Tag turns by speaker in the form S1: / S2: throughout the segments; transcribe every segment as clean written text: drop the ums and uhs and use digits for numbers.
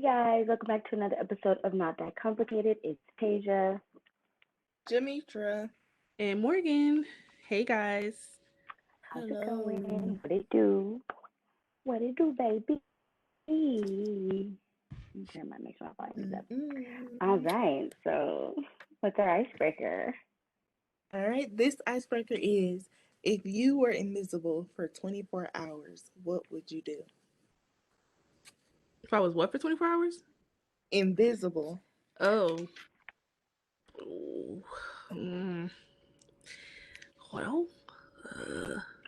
S1: guys, welcome back to another episode of Not That Complicated. It's Tejah.
S2: Jametra
S3: and Morgan. Hey guys.
S1: How's
S2: Hello.
S1: it going? What it do? What it do, baby? Turn my make sure my volume is up. All right, so what's our icebreaker?
S2: All right, this icebreaker is: if you were invisible for 24 hours, what would you do?
S3: If I was what for 24 hours?
S2: Invisible.
S3: Oh. Mm. Well,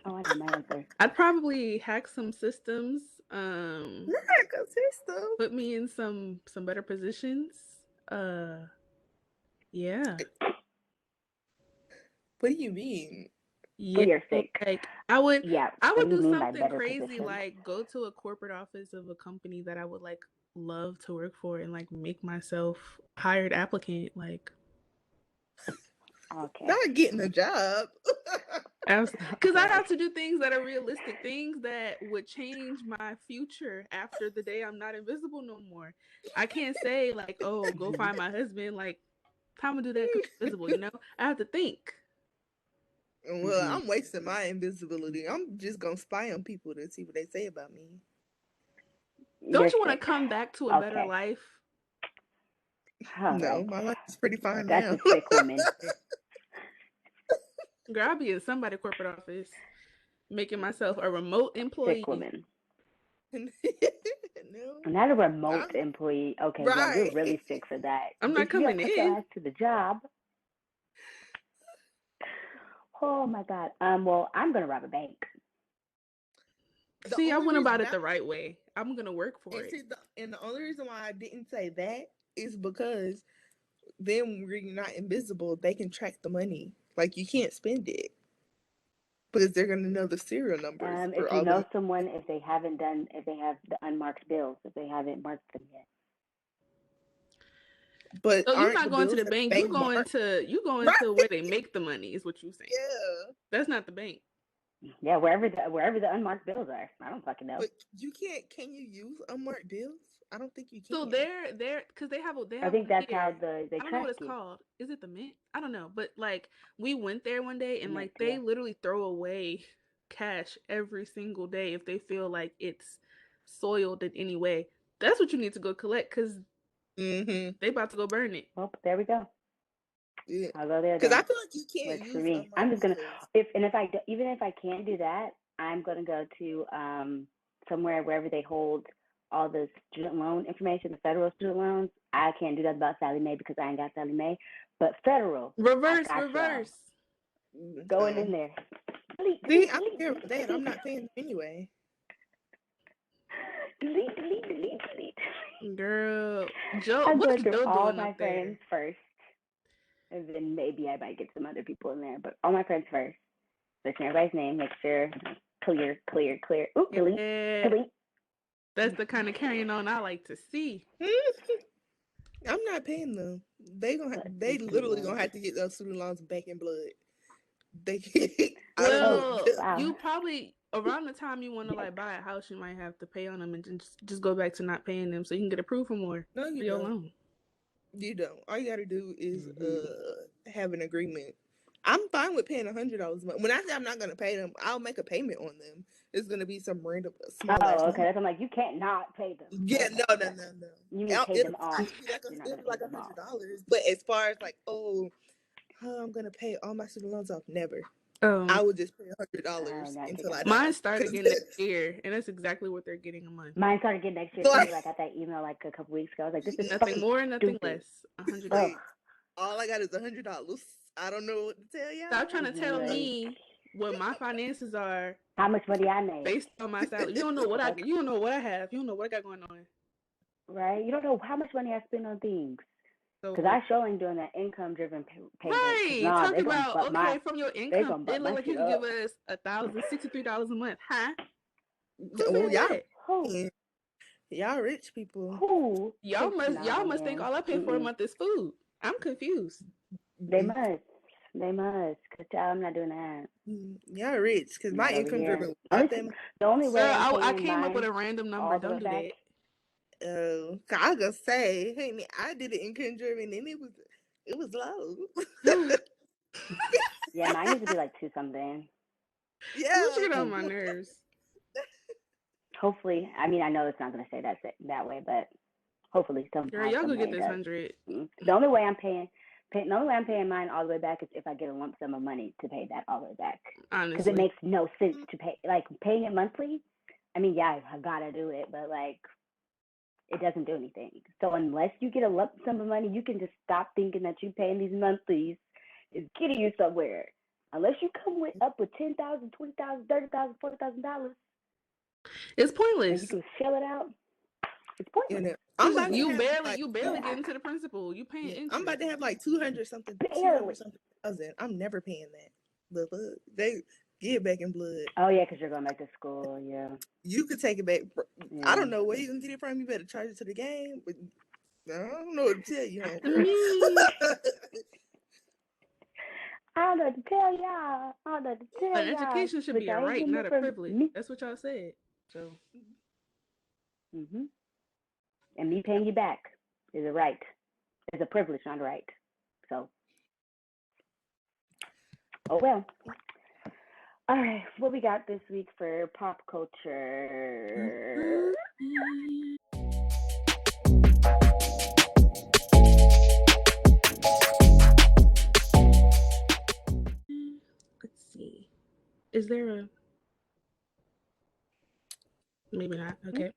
S1: I know my answer.
S3: I'd probably hack some systems.
S2: System.
S3: Put me in some better positions. Yeah.
S2: What do you mean?
S1: For
S3: Yeah.
S1: your sake.
S3: Like I would
S1: what do you
S3: do
S1: mean by
S3: something
S1: better
S3: crazy
S1: position?
S3: like go to a corporate office of a company that I would like love to work for and like make myself a hired applicant like
S1: Okay.
S2: Not getting a job.
S3: Because I have to do things that are realistic, things that would change my future after the day I'm not invisible no more. I can't say like, oh, go find my husband. Like, how am I gonna do that because I'm invisible? You know, I have to think.
S2: Well, I'm wasting my invisibility. I'm just gonna spy on people to see what they say about me.
S3: Don't you want to come back to a better life?
S2: No, my life is pretty fine
S1: That's
S2: now.
S1: a sick woman.
S3: Girl, I'll be in somebody's corporate office, making myself a remote employee.
S1: Sick woman.
S2: No.
S1: Not a remote employee. Okay, right. Yeah, you're really sick for that.
S3: I'm not coming
S1: put your ass to the job. Oh my God. Well, I'm gonna rob a bank.
S3: See, I went about it the right way. I'm gonna work for it.
S2: And the only reason why I didn't say that is because then when you're not invisible, they can track the money. Like you can't spend it because they're gonna know the serial numbers.
S1: If you know someone, if they have the unmarked bills, if they haven't marked them yet.
S2: But
S3: so you're not going to the bank. You're going to where they make the money. Is what you're saying?
S2: Yeah,
S3: that's not the bank.
S1: Yeah, wherever the unmarked bills are. I don't fucking know.
S2: But you can't. Can you use unmarked bills? I don't think you can.
S3: So they're because they have.
S1: I think that's how they
S3: I don't know what it's called. Is it the Mint? I don't know. But like we went there one day and like they literally throw away cash every single day if they feel like it's soiled in any way. That's what you need to go collect because they about to go burn it.
S1: Well, there we go.
S2: Yeah.
S1: I'll go there
S2: because I feel like you can't
S1: use.
S2: For
S1: me. I'm just gonna even if I can't do that, I'm gonna go to somewhere wherever they hold all the student loan information, the federal student loans. I can't do that about Sally Mae because I ain't got Sally Mae, but federal.
S3: Reverse.
S1: Going in there.
S2: See, I'm here with that. I'm not paying them anyway.
S1: Delete.
S3: Girl, Joe,
S1: I'm
S3: what's
S1: going through
S3: Joe
S1: all
S3: doing
S1: my
S3: up
S1: friends
S3: there?
S1: first, and then maybe I might get some other people in there. But all my friends first. Listen to everybody's name. Make sure clear. Oop, delete.
S3: That's the kind of carrying on I like to see.
S2: I'm not paying them. They literally gonna have to get those student loans back in blood.
S3: You probably around the time you want to like buy a house, you might have to pay on them and just go back to not paying them so you can get approved for more.
S2: No, you
S3: don't.
S2: Loan. You don't. All you gotta do is have an agreement. I'm fine with paying $100 a month. When I say I'm not gonna pay them, I'll make a payment on them. It's gonna be some random small.
S1: Oh, okay. I'm like, you can't not pay them.
S2: Yeah, no.
S1: You need to pay them off.
S2: It's like $100. But as far as like, I'm gonna pay all my student loans off, never. I would just pay $100 until I die.
S3: Mine started getting next year, and that's exactly what they're getting a month.
S1: Mine started getting next year. So I got that email like a couple weeks ago. I was like, this is
S3: nothing more, nothing
S1: stupid.
S3: less. $100.
S2: All I got is $100. I don't know what to tell y'all.
S3: Stop trying to tell me what my finances are.
S1: How much money I made
S3: based on my salary. You don't know what I have. You don't know what I got going on.
S1: Right? You don't know how much money I spend on things. Because I sure ain't doing that income-driven payment.
S3: Right. Talk about from your income. It look like you can give us $1,063 a month, huh?
S2: Y'all rich people.
S1: Who?
S3: Y'all must think all I pay for a month is food. I'm confused.
S1: They must. Cause I'm not doing that.
S2: Y'all rich. Cause my income driven.
S1: The only way
S3: I came up with a random number. Don't do that.
S2: I gotta say, honey, I did it in conjuring and it was low.
S1: Yeah, mine used to be like 2 something.
S2: Yeah.
S3: What you get on my nerves?
S1: Hopefully, I mean, I know it's not gonna say that way, but hopefully somehow,
S3: Girl, y'all
S1: some
S3: go
S1: way
S3: get this
S1: does.
S3: 100.
S1: The only way I'm paying mine all the way back is if I get a lump sum of money to pay that all the way back.
S3: Honestly,
S1: because it makes no sense to pay paying it monthly. I mean, yeah, I gotta do it, but like it doesn't do anything. So unless you get a lump sum of money, you can just stop thinking that you paying these monthlies is getting you somewhere. Unless you come up with $10,000, $20,000, $30,000, $40,000,
S3: it's
S1: and
S3: pointless.
S1: you can shell it out. It's pointless.
S2: You know, I'm about
S3: you
S2: to have,
S3: barely
S2: like,
S3: you barely get into the principal. You paying interest.
S2: I'm about to have like 200 something thousand. I'm never paying that. The fuck? They get back in blood.
S1: Oh yeah, because you're going back to school. Yeah.
S2: You could take it back.
S1: Yeah.
S2: I don't know where you can get it from. You better charge it to the game. But I don't know what to tell you,
S3: I mean,
S1: I don't know what to tell y'all. I don't know what to tell
S3: an
S1: y'all.
S3: education should be a right, not a privilege. That's what y'all said. So.
S1: And me paying you back is a right. It's a privilege, not a right. So. Oh well. All right, what we got this week for pop culture?
S3: Let's see. Is there a? Maybe not. Okay.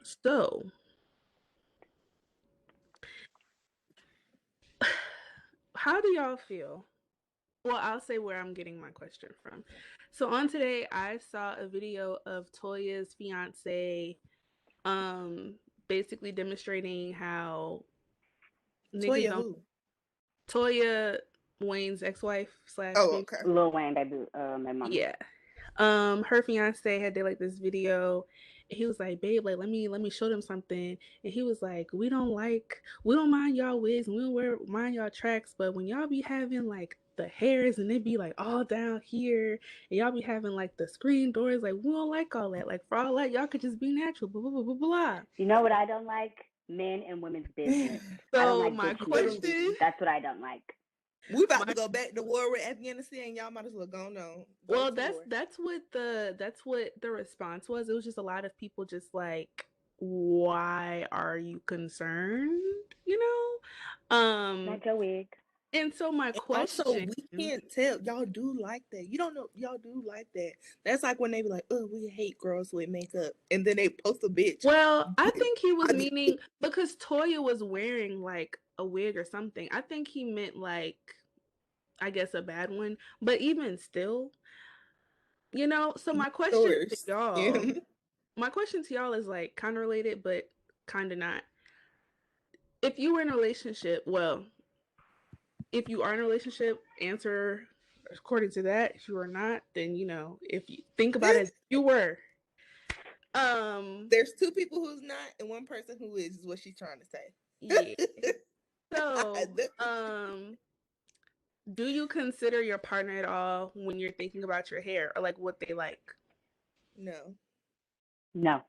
S3: So. How do y'all feel? Well, I'll say where I'm getting my question from. So on today, I saw a video of Toya's fiance, basically demonstrating how niggas don't.
S2: who?
S3: Toya, Wayne's ex-wife /
S2: okay.
S1: Lil Wayne, baby, my mom.
S3: Yeah. Her fiance had did like this video. And he was like, babe, like let me show them something. And he was like, we don't mind y'all wigs and we don't mind y'all tracks, but when y'all be having like the hairs and it be like all down here and y'all be having like the screen doors, like we don't like all that. Like for all that, y'all could just be natural. Blah blah blah blah blah.
S1: You know what I don't like? Men and women's business.
S3: So
S1: I don't like
S3: my
S1: bitch
S3: question.
S1: business. That's what I don't like.
S2: We about to go back to war with Afghanistan. Y'all might as well go on.
S3: Well, that's what the response was. It was just a lot of people just like, why are you concerned? You know,
S1: Not your wig.
S3: And so my question.
S2: Also, we can't tell. Y'all do like that. You don't know. Y'all do like that. That's like when they be like, "Oh, we hate girls with makeup," and then they post a bitch.
S3: Well, I think he was meaning because Toya was wearing like a wig or something. I think he meant like, I guess a bad one. But even still, you know. So my question to y'all, my question to y'all is like kind of related, but kind of not. If you were in a relationship, well, if you are in a relationship, answer according to that. If you are not, then you know, if you think about it, you were.
S2: There's 2 people who's not and 1 person who is what she's trying to say.
S3: Yeah. So, do you consider your partner at all when you're thinking about your hair or like what they like?
S2: No.
S1: No.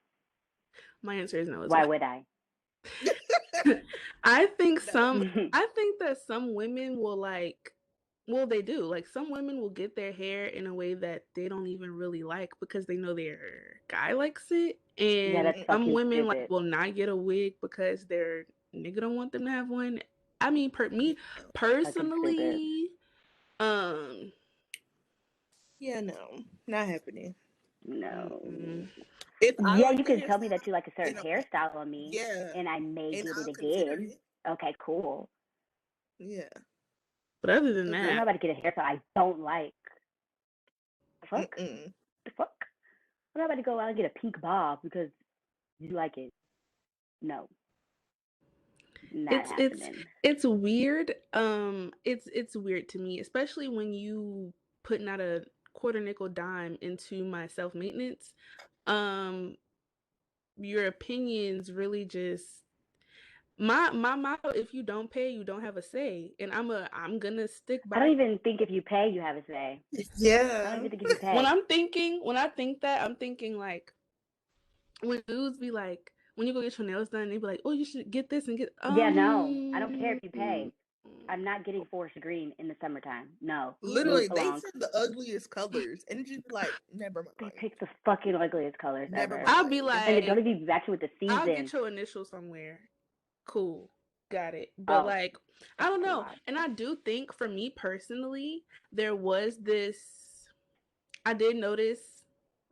S3: My answer is no.
S1: Why would I?
S3: I think that some women will like, well, they do. Like some women will get their hair in a way that they don't even really like because they know their guy likes it. And some women like will not get a wig because their nigga don't want them to have one. I mean, me personally,
S2: yeah, no, not happening.
S1: No.
S2: If
S1: you can tell me that you like a certain hairstyle on me, and I may get it again. Okay, cool.
S2: Yeah.
S3: But other than that,
S1: I'm not about to get a hairstyle I don't like. The fuck? I'm not about to go out and get a pink bob because you like it. No. Not happening.
S3: It's weird. It's weird to me, especially when you putting out a quarter nickel dime into my self maintenance. Your opinions really just my motto: if you don't pay, you don't have a say, and I'm gonna stick by.
S1: I don't even think if you pay, you have a say.
S2: Yeah.
S1: I don't even think if you pay.
S3: When I think that, I'm thinking like, when dudes be like, when you go get your nails done, they be like, oh, you should get this and get.
S1: Yeah, no, I don't care if you pay. I'm not getting forest green in the summertime. No,
S2: Literally,
S1: move
S2: they
S1: along.
S2: said the ugliest colors, and just be like, never
S1: They
S2: mind.
S1: pick the fucking ugliest colors
S2: Never
S1: ever.
S2: mind.
S3: I'll be like,
S1: And they don't even match with the season.
S3: I'll get your initial somewhere. Cool. Got it. But like, I don't know. And I do think for me personally, there was this, I did notice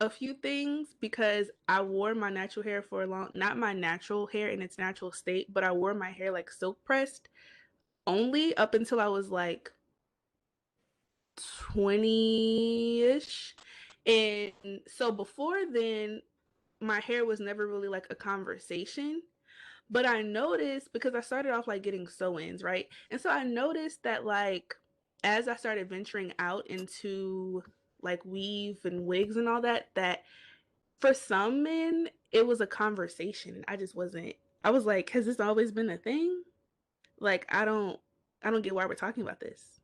S3: a few things because I wore my natural hair for a long, not my natural hair in its natural state, but I wore my hair like silk pressed only up until I was like 20-ish. And so before then, my hair was never really like a conversation. But I noticed, because I started off like getting sew-ins, right? And so I noticed that like as I started venturing out into like weave and wigs and all that, that for some men it was a conversation. I just wasn't. I was like, has this always been a thing? Like I don't get why we're talking about this.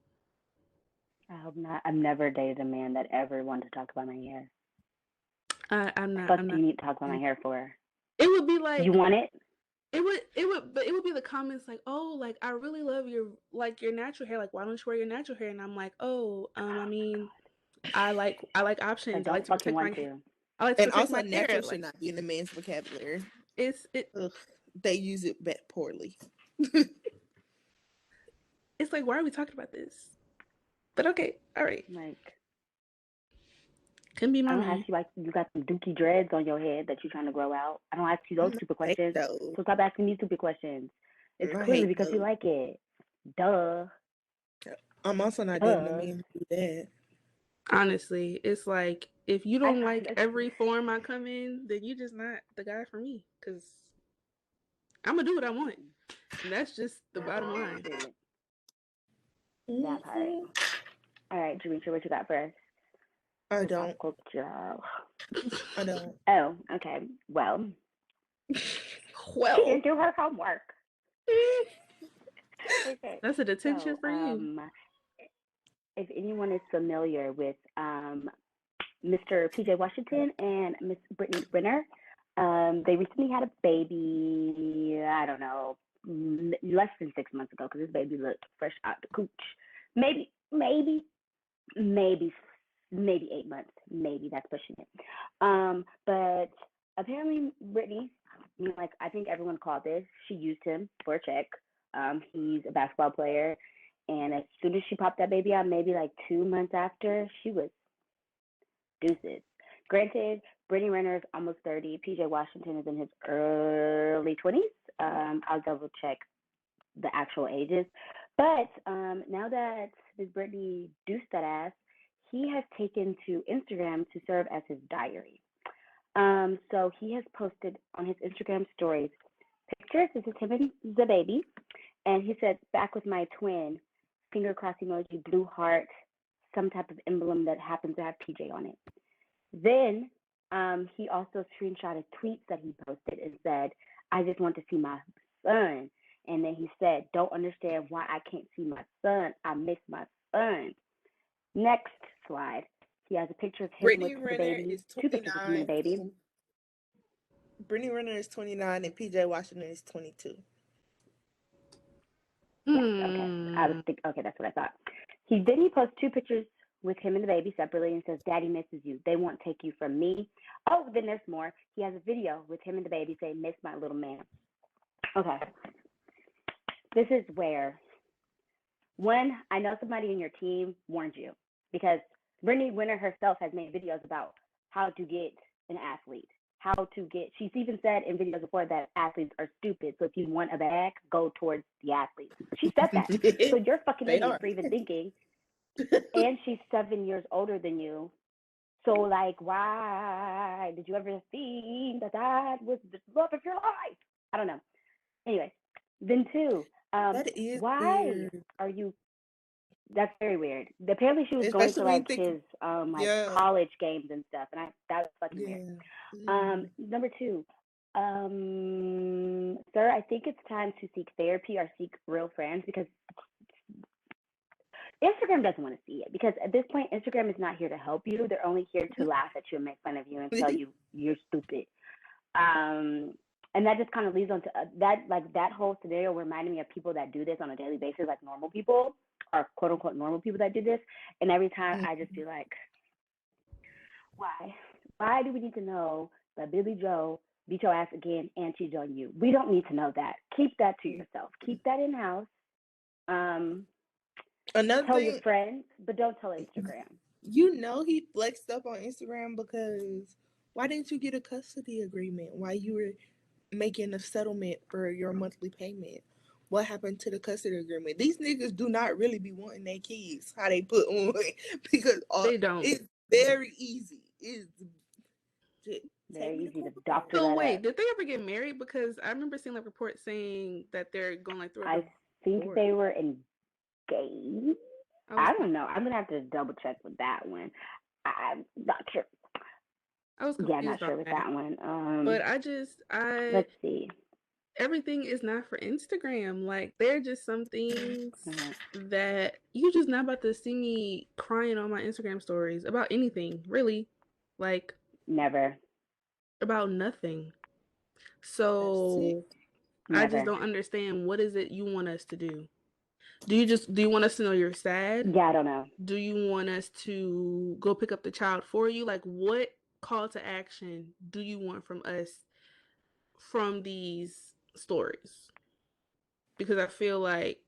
S1: I hope not. I've never dated a man that ever wanted to talk about my hair.
S3: I'm not.
S1: What do you need to talk about my hair for?
S3: It would be like,
S1: you want it?
S3: It would be the comments like, oh, like I really love your natural hair. Like, why don't you wear your natural hair? And I'm like, oh, I mean, I like options. I like to protect my hair. I like to
S2: and
S3: protect
S2: also,
S3: my
S2: natural
S3: hair.
S2: should not be in the man's vocabulary.
S3: Ugh,
S2: they use it poorly.
S3: It's like, why are we talking about this? But okay, all right.
S1: Like,
S3: can be my
S1: I don't
S3: man.
S1: ask you like you got some dookie dreads on your head that you're trying to grow out. I don't ask you those stupid questions. So stop asking me stupid questions. It's clearly because you like it. Duh.
S2: I'm also not dating a man who do that.
S3: Honestly, it's like if you don't like every form I come in, then you're just not the guy for me. Cause I'm gonna do what I want. And that's just the bottom line.
S1: That part. All right, Jametra, what you got first?
S2: I don't.
S1: I don't. Oh, okay. Well, she didn't do her homework. Okay.
S3: That's a detention for you.
S1: If anyone is familiar with Mr. PJ Washington and Miss Brittany Renner, they recently had a baby. I don't know, less than 6 months ago, because this baby looked fresh out the cooch. Maybe 8 months. Maybe that's pushing it. But apparently Brittany, like I think everyone called this, she used him for a check. He's a basketball player, and as soon as she popped that baby out, maybe like 2 months after, she was deuces. Granted, Brittany Renner is almost 30. PJ Washington is in his early 20s. I'll double check the actual ages. But now that Miss Brittany deuced that ass, he has taken to Instagram to serve as his diary. So he has posted on his Instagram stories pictures. This is him and the baby. And he said, back with my twin, finger cross emoji, blue heart, some type of emblem that happens to have PJ on it. Then he also screenshotted tweets that he posted and said, I just want to see my son. And then he said, don't understand why I can't see my son. I miss my son. Next slide. He has a picture of him
S2: Brittany
S1: with
S2: Renner
S1: the baby.
S2: Is
S1: 2 pictures of him and the baby.
S2: Brittany Renner is 29 and PJ Washington is 22.
S1: Yes, okay. I was thinking, okay, that's what I thought. Then he posts 2 pictures with him and the baby separately and says, Daddy misses you. They won't take you from me. Oh, then there's more. He has a video with him and the baby saying, miss my little man. Okay. This is where, one, I know somebody in your team warned you, because Brittany Renner herself has made videos about how to get an athlete. She's even said in videos before that athletes are stupid. So if you want a bag, go towards the athlete. She said that. So you're fucking idiot for even thinking. And she's 7 years older than you. So like, why did you ever think that was the love of your life? I don't know. Anyway, then 2,
S2: that is
S1: why
S2: weird.
S1: are you? That's very weird. Apparently, she was going to like his college games and stuff, and that was fucking weird. Number 2, sir, I think it's time to seek therapy or seek real friends, because Instagram doesn't want to see it, because at this point, Instagram is not here to help you. They're only here to laugh at you and make fun of you and tell you you're stupid. And that just kind of leads on to that, like that whole scenario reminded me of people that do this on a daily basis, like normal people or quote unquote normal people that do this. And every time I just feel like, why? Why do we need to know that Billy Joe beat your ass again and cheated on you? We don't need to know that. Keep that to yourself. Keep that in house.
S2: Another
S1: tell
S2: thing,
S1: your friends, but don't tell Instagram.
S2: You know he flexed up on Instagram because why didn't you get a custody agreement while you were making a settlement for your monthly payment? What happened to the custody agreement? These niggas do not really be wanting their kids how they put on because
S3: They don't.
S2: it's very easy. It's
S1: Very easy to doctor
S3: So
S1: that
S3: wait,
S1: up.
S3: did they ever get married? Because I remember seeing like reports saying that they're going like through a
S1: I think they were engaged. I don't know. I'm gonna have to double check with that one. I'm not sure.
S3: I was confused.
S1: Yeah, I'm not sure with that one.
S3: But
S1: let's see.
S3: Everything is not for Instagram. Like there are just some things that you just not about to see me crying on my Instagram stories about anything, really. Like
S1: never.
S3: About nothing. So I just don't understand, what is it you want us to do? Do you want us to know you're sad?
S1: Yeah, I don't know.
S3: Do you want us to go pick up the child for you? Like, what call to action do you want from us from these stories? Because I feel like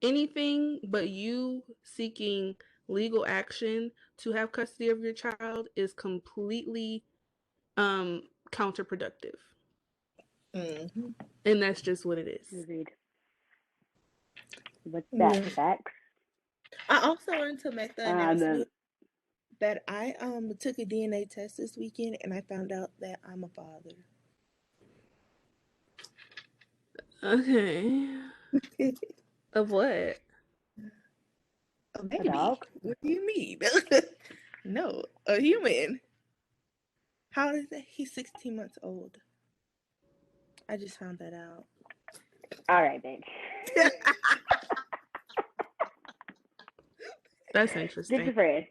S3: anything but you seeking legal action to have custody of your child is completely counterproductive.
S2: Mm-hmm.
S3: And that's just what it is.
S1: Agreed. What's that? Facts?
S2: I also wanted to make the announcement that I took a DNA test this weekend and I found out that I'm a father.
S3: Okay. Of what?
S2: A baby.
S1: A dog?
S2: What do you mean? No, a human. How old is that? He's 16 months old. I just found that out.
S1: All right, bitch.
S3: That's interesting.
S1: Get your friend.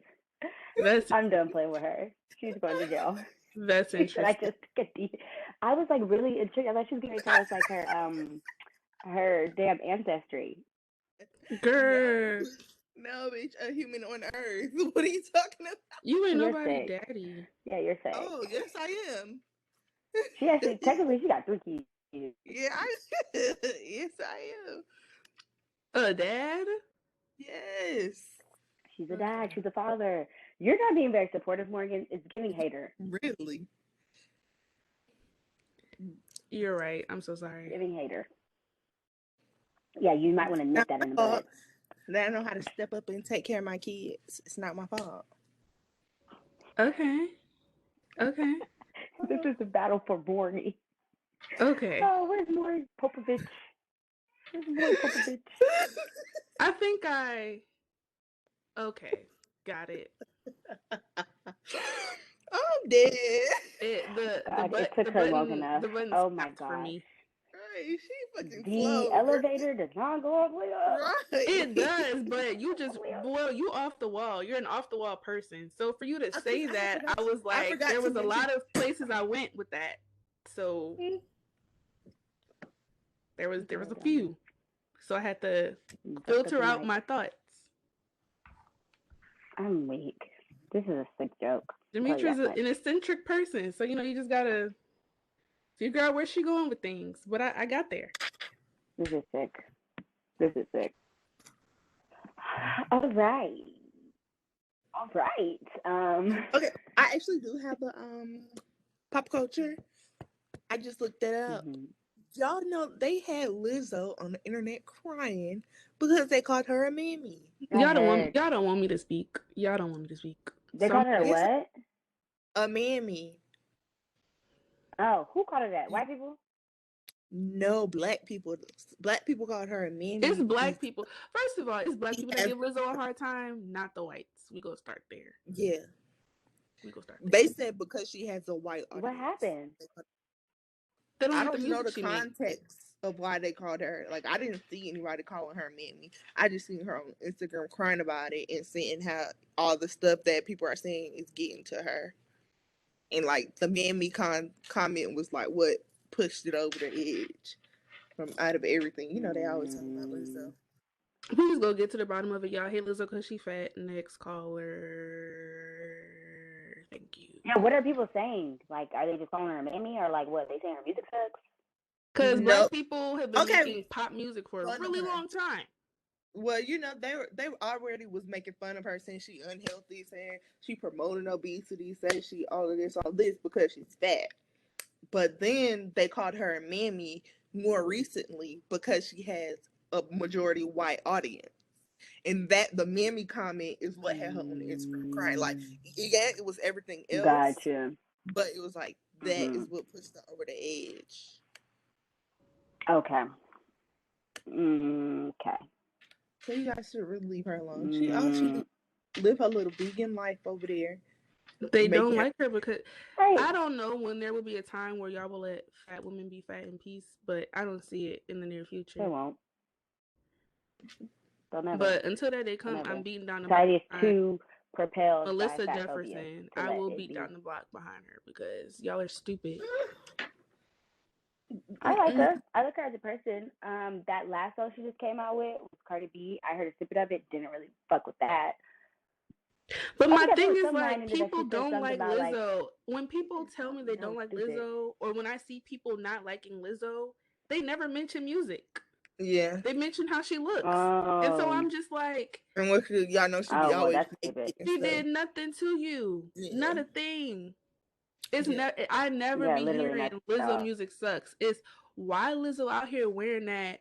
S1: I'm done playing with her. She's going to jail.
S3: That's interesting.
S1: I was like really intrigued. I thought she was going to tell us like her damn ancestry.
S3: Girl.
S2: No, bitch, a human on Earth. What are you talking about?
S3: You ain't nobody daddy.
S1: Yeah, you're saying.
S2: Oh, yes, I am.
S1: She actually, technically, she got 3 kids.
S2: Yeah, yes, I am.
S3: A dad?
S2: Yes.
S1: She's a dad. She's a father. You're not being very supportive, Morgan. It's giving hater.
S2: Really?
S3: You're right. I'm so sorry.
S1: Giving hater. Yeah, you might want to nip that in the bud.
S2: That I know how to step up and take care of my kids. It's not my fault.
S3: Okay.
S1: This is a battle for Borny.
S3: Okay.
S1: Oh, where's Maury Popovich?
S3: I think Okay, got it.
S2: I'm dead.
S1: It took her long enough. Oh my god.
S2: For me. Right, she fucking
S1: the
S2: slow.
S1: Elevator does not go all the way up.
S2: Right.
S3: It does, but you just, you off the wall. You're an off the wall person. So for you to say that, I was like, there was a lot of places I went with that. So there was a few. So I had to filter out my thoughts.
S1: I'm weak. This is a sick joke.
S3: Demetra's an eccentric person, so you just gotta figure out where she's going with things. But I got there.
S1: This is sick. All right.
S2: Okay, I actually do have a pop culture. I just looked it up. Mm-hmm. Y'all know they had Lizzo on the internet crying because they called her a mammy.
S3: Y'all don't want me to speak.
S1: They called her what?
S2: A mammy.
S1: Oh, who called her that? White people?
S2: No, black people. Black people called her a mammy.
S3: It's black people. First of all, it's black people that give Lizzo a hard time, not the whites. We go start there.
S2: Yeah.
S3: We go start there.
S2: They said because she has a white audience.
S1: What happened?
S2: I don't know the context of why they called her. Like, I didn't see anybody calling her mammy. I just seen her on Instagram crying about it and seeing how all the stuff that people are saying is getting to her. And like the mammy comment was like what pushed it over the edge from out of everything. You know, they always talk about Lizzo.
S3: We just go get to the bottom of it, y'all. Hate Lizzo because she fat. Next caller. Thank you.
S1: Yeah, what are people saying? Like, are they just calling her a mammy, or like what? They saying her music sucks?
S3: Because Black people have been making pop music for a really long time.
S2: Well, you know, they already was making fun of her, saying she unhealthy, saying she promoting obesity, saying she all this because she's fat. But then they called her a mammy more recently because she has a majority white audience. And that the mammy comment is what had her on the Instagram crying. Like, yeah, it was everything else.
S1: Gotcha.
S2: But it was like that is what pushed her over the edge.
S1: Okay. Okay.
S2: So you guys should really leave her alone. She live her little vegan life over there.
S3: They don't like her because I don't know when there will be a time where y'all will let fat women be fat in peace, but I don't see it in the near future.
S1: They won't.
S3: But until that day comes, I'm beating down the
S1: block. Society is too propelled
S3: Melissa Jefferson. I will beat down the block behind her because y'all are stupid.
S1: I like her. I like her as a person. That last song she just came out with was Cardi B. I heard a snippet of it. Didn't really fuck with that.
S3: But my thing is, like, people don't like Lizzo. Like, when people tell me they don't like Lizzo, or when I see people not liking Lizzo, they never mention music.
S2: Yeah.
S3: They mention how she looks. And so I'm just like...
S2: And what y'all know, she be always...
S3: She did nothing to you. Yeah. Not a thing. It's I never be hearing Lizzo music sucks. It's why Lizzo out here wearing that.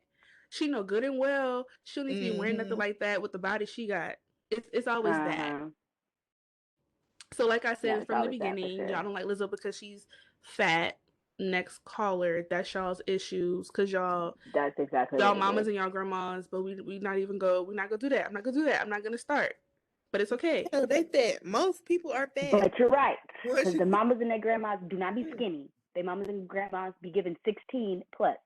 S3: She know good and well she don't need to be wearing nothing like that with the body she got. It's always that. So like I said from the beginning, y'all don't like Lizzo because she's fat. Next caller, that's y'all's issues because y'all
S1: that's exactly
S3: y'all mamas and y'all grandmas, but we're not gonna do that. I'm not gonna start. But it's okay.
S2: No, they fat. Most people are fat.
S1: But you're right. Because the mamas and their grandmas do not be skinny. Their mamas and grandmas be given 16 plus.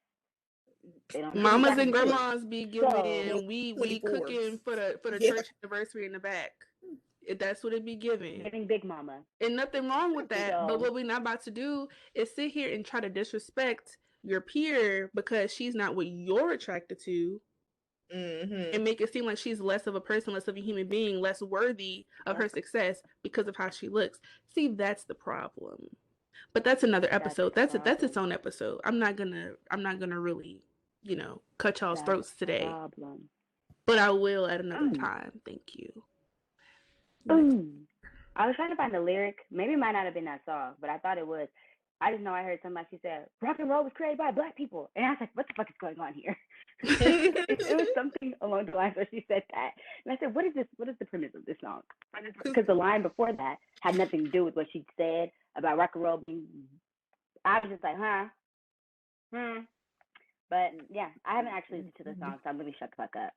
S3: Mamas and grandmas be giving we cooking for the church anniversary in the back. That's what it be giving.
S1: Giving big mama.
S3: And nothing wrong with that. So, but what we're not about to do is sit here and try to disrespect your peer because she's not what you're attracted to. And make it seem like she's less of a person, less of a human being, less worthy of her success because of how she looks. See, that's the problem. But that's another episode. That's its own episode. I'm not gonna really, cut y'all's throats today. But I will at another time. Thank you.
S1: I was trying to find the lyric. Maybe it might not have been that song, but I thought it was. I just know I heard somebody, she said, rock and roll was created by Black people. And I was like, what the fuck is going on here? It was something along the lines where she said that. And I said, what is this? What is the premise of this song? Because the line before that had nothing to do with what she said about rock and roll being. I was just like, But yeah, I haven't actually listened to the song, so I'm really shut the fuck up.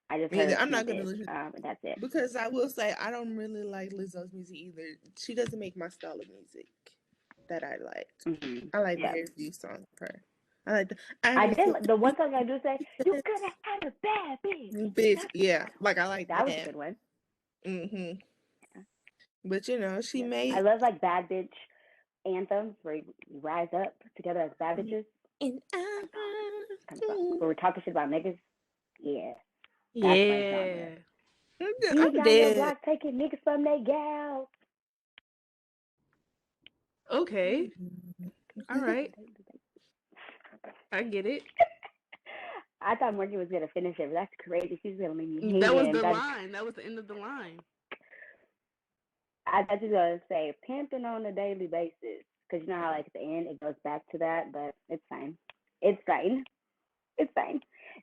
S1: I just heard
S2: I'm not gonna listen.
S1: And that's it.
S2: Because I will say I don't really like Lizzo's music either. She doesn't make my style of music that I like. I like very few songs of her. I like
S1: the one song I do say, you could have had a bad bitch.
S2: Bitch, yeah. Like I like that.
S1: That was a good one.
S2: Yeah. But she made.
S1: I love like bad bitch anthems where you rise up together as bad bitches.
S2: And
S1: where we're talking shit about niggas. Yeah.
S3: Yeah.
S1: You got your block taking niggas from their gals.
S3: Okay. All right. I get it.
S1: I thought Morgan was gonna finish it, but that's crazy. She's gonna make me hate
S3: That was the line. That was the end of the line.
S1: I thought you were gonna say pimping on a daily basis, because you know how like at the end it goes back to that, but it's fine. It's fine. It's fine.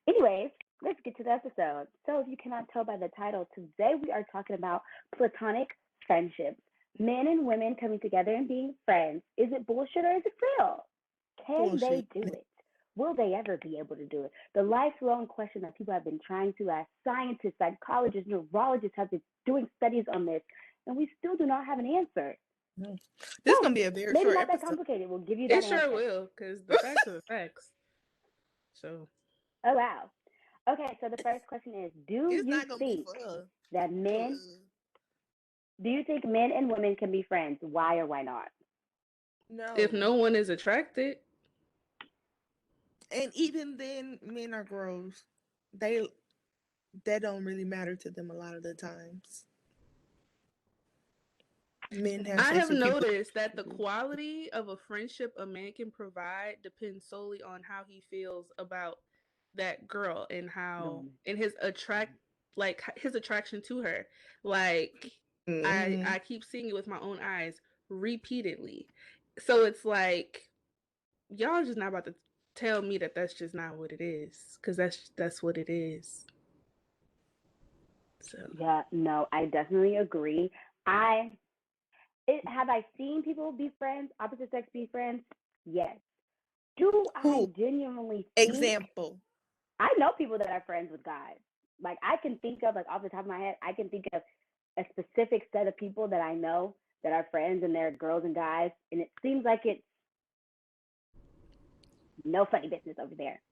S1: Anyways, let's get to the episode. So if you cannot tell by the title, today we are talking about platonic friendships. Men and women coming together and being friends. Is it bullshit or is it real? Can they do it? Will they ever be able to do it? The lifelong question that people have been trying to ask. Scientists, psychologists, neurologists have been doing studies on this, and we still do not have an answer.
S2: This is going to be a very short episode. Maybe not that
S1: complicated. We'll give you that answer.
S3: It sure will, because the facts are the facts. So.
S1: Oh, wow. Okay, so the first question is, do you think that men and women can be friends? Why or why not?
S2: No.
S3: If no one is attracted.
S2: And even then, men are gross. That don't really matter to them a lot of the times. Men have
S3: I
S2: sex
S3: have
S2: with people.
S3: noticed that the quality of a friendship a man can provide depends solely on how he feels about that girl and how and his his attraction to her. Like I keep seeing it with my own eyes repeatedly. So it's like y'all just not about to tell me that that's just not what it is, because that's what it is. So
S1: Yeah, no, I definitely agree. Have I seen people be friends, opposite sex be friends? Yes. Do I genuinely think?
S2: Example.
S1: I know people that are friends with guys. Like I can think of, like off the top of my head, I can think of a specific set of people that I know that are friends, and they're girls and guys, and it seems like it's no funny business over there.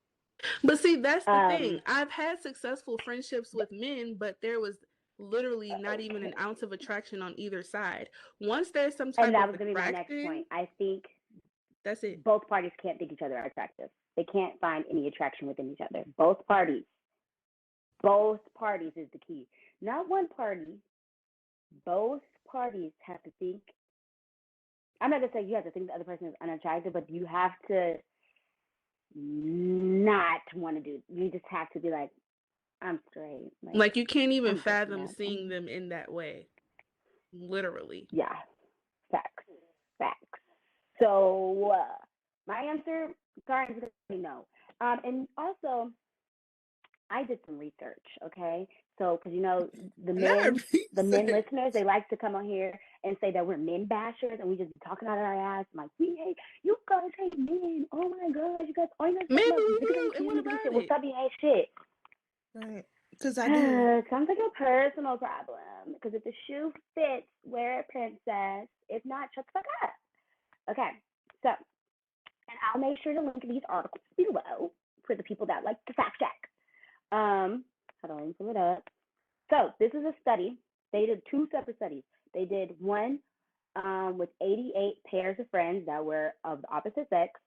S3: but see, that's the thing. I've had successful friendships with men, but there was literally not even an ounce of attraction on either side. Once there's some type
S1: and that
S3: of
S1: was going to be my next
S3: attraction,
S1: point. I think
S3: that's it.
S1: both parties can't think each other are attractive. They can't find any attraction within each other. Both parties is the key. Not one party. Both parties have to think. I'm not gonna say you have to think the other person is unattractive, but you have to not want to do. You just have to be like, I'm straight.
S3: Like you can't even fathom seeing them in that way. Literally.
S1: Yeah. Facts. So my answer, sorry, is gonna be no. And also, I did some research. Okay, so because the men listeners, they like to come on here and say that we're men bashers and we just be talking out of our ass. I'm like, we hate you guys hate men. Oh my gosh, you guys all you guys
S3: maybe
S1: we
S3: do. And what about it?
S1: What's up, you hate shit.
S2: Right. Because I do.
S1: Sounds like a personal problem. Because if the shoe fits, wear it, princess. If not, shut the fuck up. Okay, so, and I'll make sure to link these articles below for the people that like to fact check. Hold on, let me pull it up. So this is a study. They did two separate studies. They did one with 88 pairs of friends that were of the opposite sex.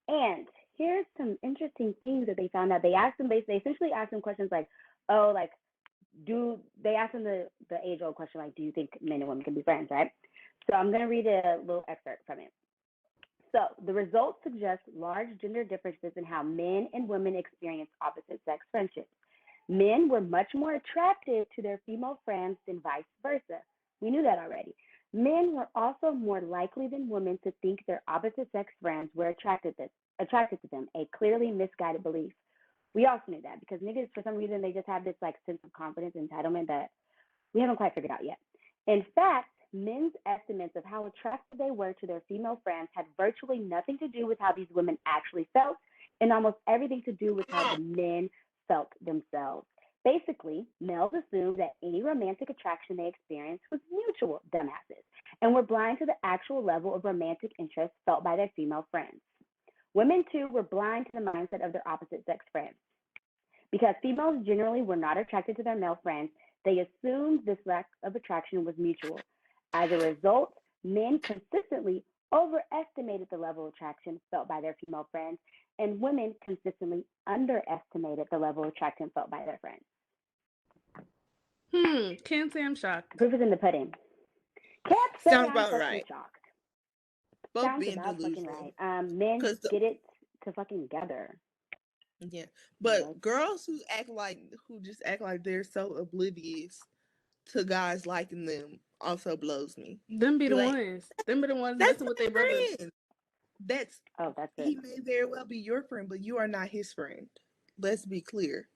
S1: And here's some interesting things that they found out. They essentially asked them questions like, they asked them the age-old question, like, do you think men and women can be friends, right? So I'm going to read a little excerpt from it. So the results suggest large gender differences in how men and women experience opposite sex friendships. Men were much more attracted to their female friends than vice versa. We knew that already. Men were also more likely than women to think their opposite sex friends were attracted to them, a clearly misguided belief. We also knew that because niggas, for some reason, they just have this like sense of confidence and entitlement that we haven't quite figured out yet. In fact, men's estimates of how attracted they were to their female friends had virtually nothing to do with how these women actually felt, and almost everything to do with how the men felt themselves. Basically, males assumed that any romantic attraction they experienced was mutual, dumbasses, and were blind to the actual level of romantic interest felt by their female friends. Women, too, were blind to the mindset of their opposite sex friends. Because females generally were not attracted to their male friends, they assumed this lack of attraction was mutual. As a result, men consistently overestimated the level of attraction felt by their female friends, and women consistently underestimated the level of attraction felt by their friends.
S3: Can't say I'm shocked.
S1: Proof is in the pudding. Can't say I'm fucking
S2: right.
S1: shocked.
S2: Both
S1: Sounds
S2: being
S1: about
S2: delusional.
S1: fucking right. Men get it to fucking together.
S2: Yeah, but girls who just act like they're so oblivious to guys liking them also blows me.
S3: Them be the ones. Them be the ones messing with their brothers.
S1: That's it.
S2: He may very well be your friend, but you are not his friend. Let's be clear.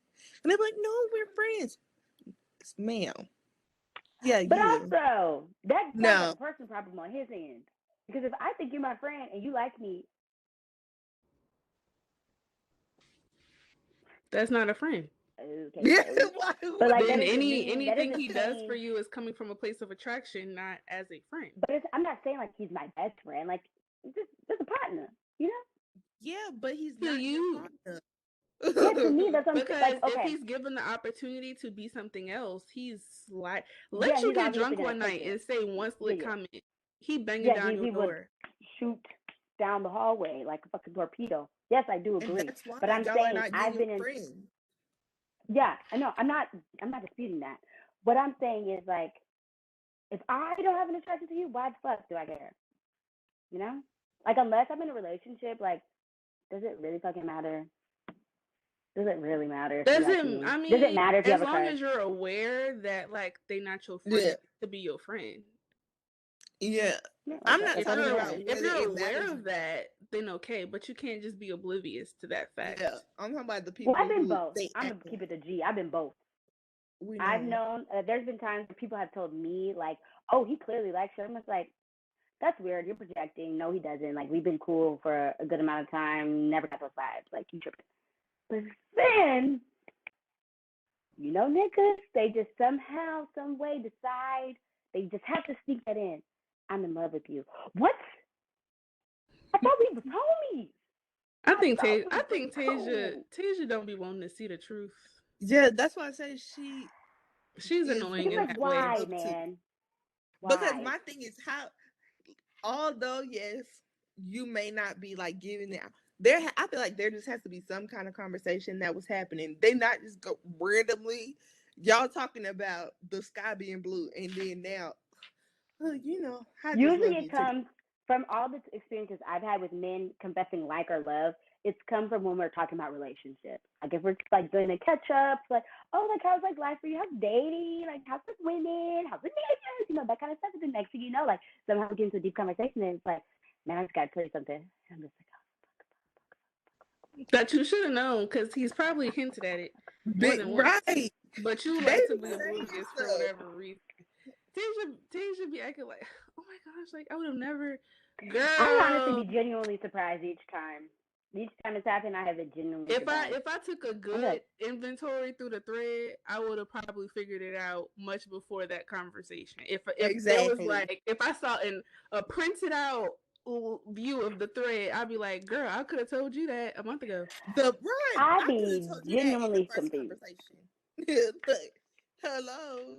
S2: And they're like, no, we're friends. Ma'am. Yeah,
S1: but also that sounds like a personal problem on his end. Because if I think you're my friend and you like me,
S3: that's not a friend.
S1: Okay,
S3: but like then anything he does for you is coming from a place of attraction, not as a friend.
S1: But I'm not saying like he's my best friend. Like just a partner, you know?
S2: Yeah, but he's not your partner.
S1: Yeah, to me that's
S3: because if he's given the opportunity to be something else, he's like you get drunk one night and say one slick comment, he banging down your door.
S1: shoot down the hallway like a fucking torpedo. Yes, I do agree.
S2: And that's why
S1: but I'm
S2: y'all
S1: saying
S2: are not
S1: I've been in.
S2: friends.
S1: Yeah, I know. I'm not disputing that. What I'm saying is like, if I don't have an attraction to you, why the fuck do I care? You know, like unless I'm in a relationship, like, does it really fucking matter? Does it really matter if you like me?
S3: I mean,
S1: does it matter if you have a crush?
S3: As long as you're aware that like they're not your friend to be your friend.
S2: Yeah.
S1: Yeah,
S2: I'm not
S3: if
S2: talking about
S3: if you're aware of that, then okay, but you can't just be oblivious to that fact.
S2: Yeah, I'm talking about the people.
S1: Well, I've been both. I'm gonna keep it a G. I've been both. I've known there's been times where people have told me like, "Oh, he clearly likes you." I'm just like, "That's weird. You're projecting." No, he doesn't. Like, we've been cool for a good amount of time. Never got those vibes. Like, you tripping. But then, you know, niggas, they just somehow, some way decide they just have to sneak that in. I'm in love with you. What? I thought we were homies.
S3: I think Tejah don't be wanting to see the truth.
S2: Yeah, that's why I say
S3: she's annoying in that
S1: why,
S3: way.
S1: Man?
S2: Why? Because my thing is how, although yes, you may not be like giving it. I feel like there just has to be some kind of conversation that was happening. They not just go randomly. Y'all talking about the sky being blue, and then now, you know,
S1: usually it comes from all the experiences I've had with men confessing like or love. It's come from when we're talking about relationships. Like if we're like doing a catch up, like, oh, like how's like life for you? How's dating? Like how's with women? How's with niggas? You know, that kind of stuff. And then next thing you know, like somehow we get into a deep conversation, and it's like, man, I just gotta tell you something. I'm just like,
S3: that you should have known because he's probably hinted at it more than once.
S2: Right.
S3: But you like to be oblivious for whatever reason. Tejah be acting like, oh my gosh, like I would have never. Girl,
S1: I honestly be genuinely surprised each time. Each time it's happened, I have been genuinely surprised.
S3: If I took a good inventory through the thread, I would have probably figured it out much before that conversation. If there was like, if I saw a printed out view of the thread, I'd be like, girl, I could have told you that a month ago.
S1: I'd be genuinely confused.
S2: Hello.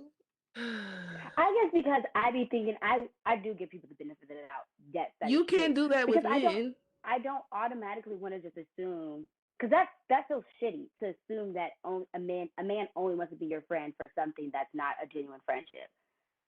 S1: I guess because I be thinking I do give people the benefit of the doubt. Yes,
S3: you can't do that with men.
S1: I don't automatically want to just assume, because that feels shitty to assume that a man only wants to be your friend for something that's not a genuine friendship.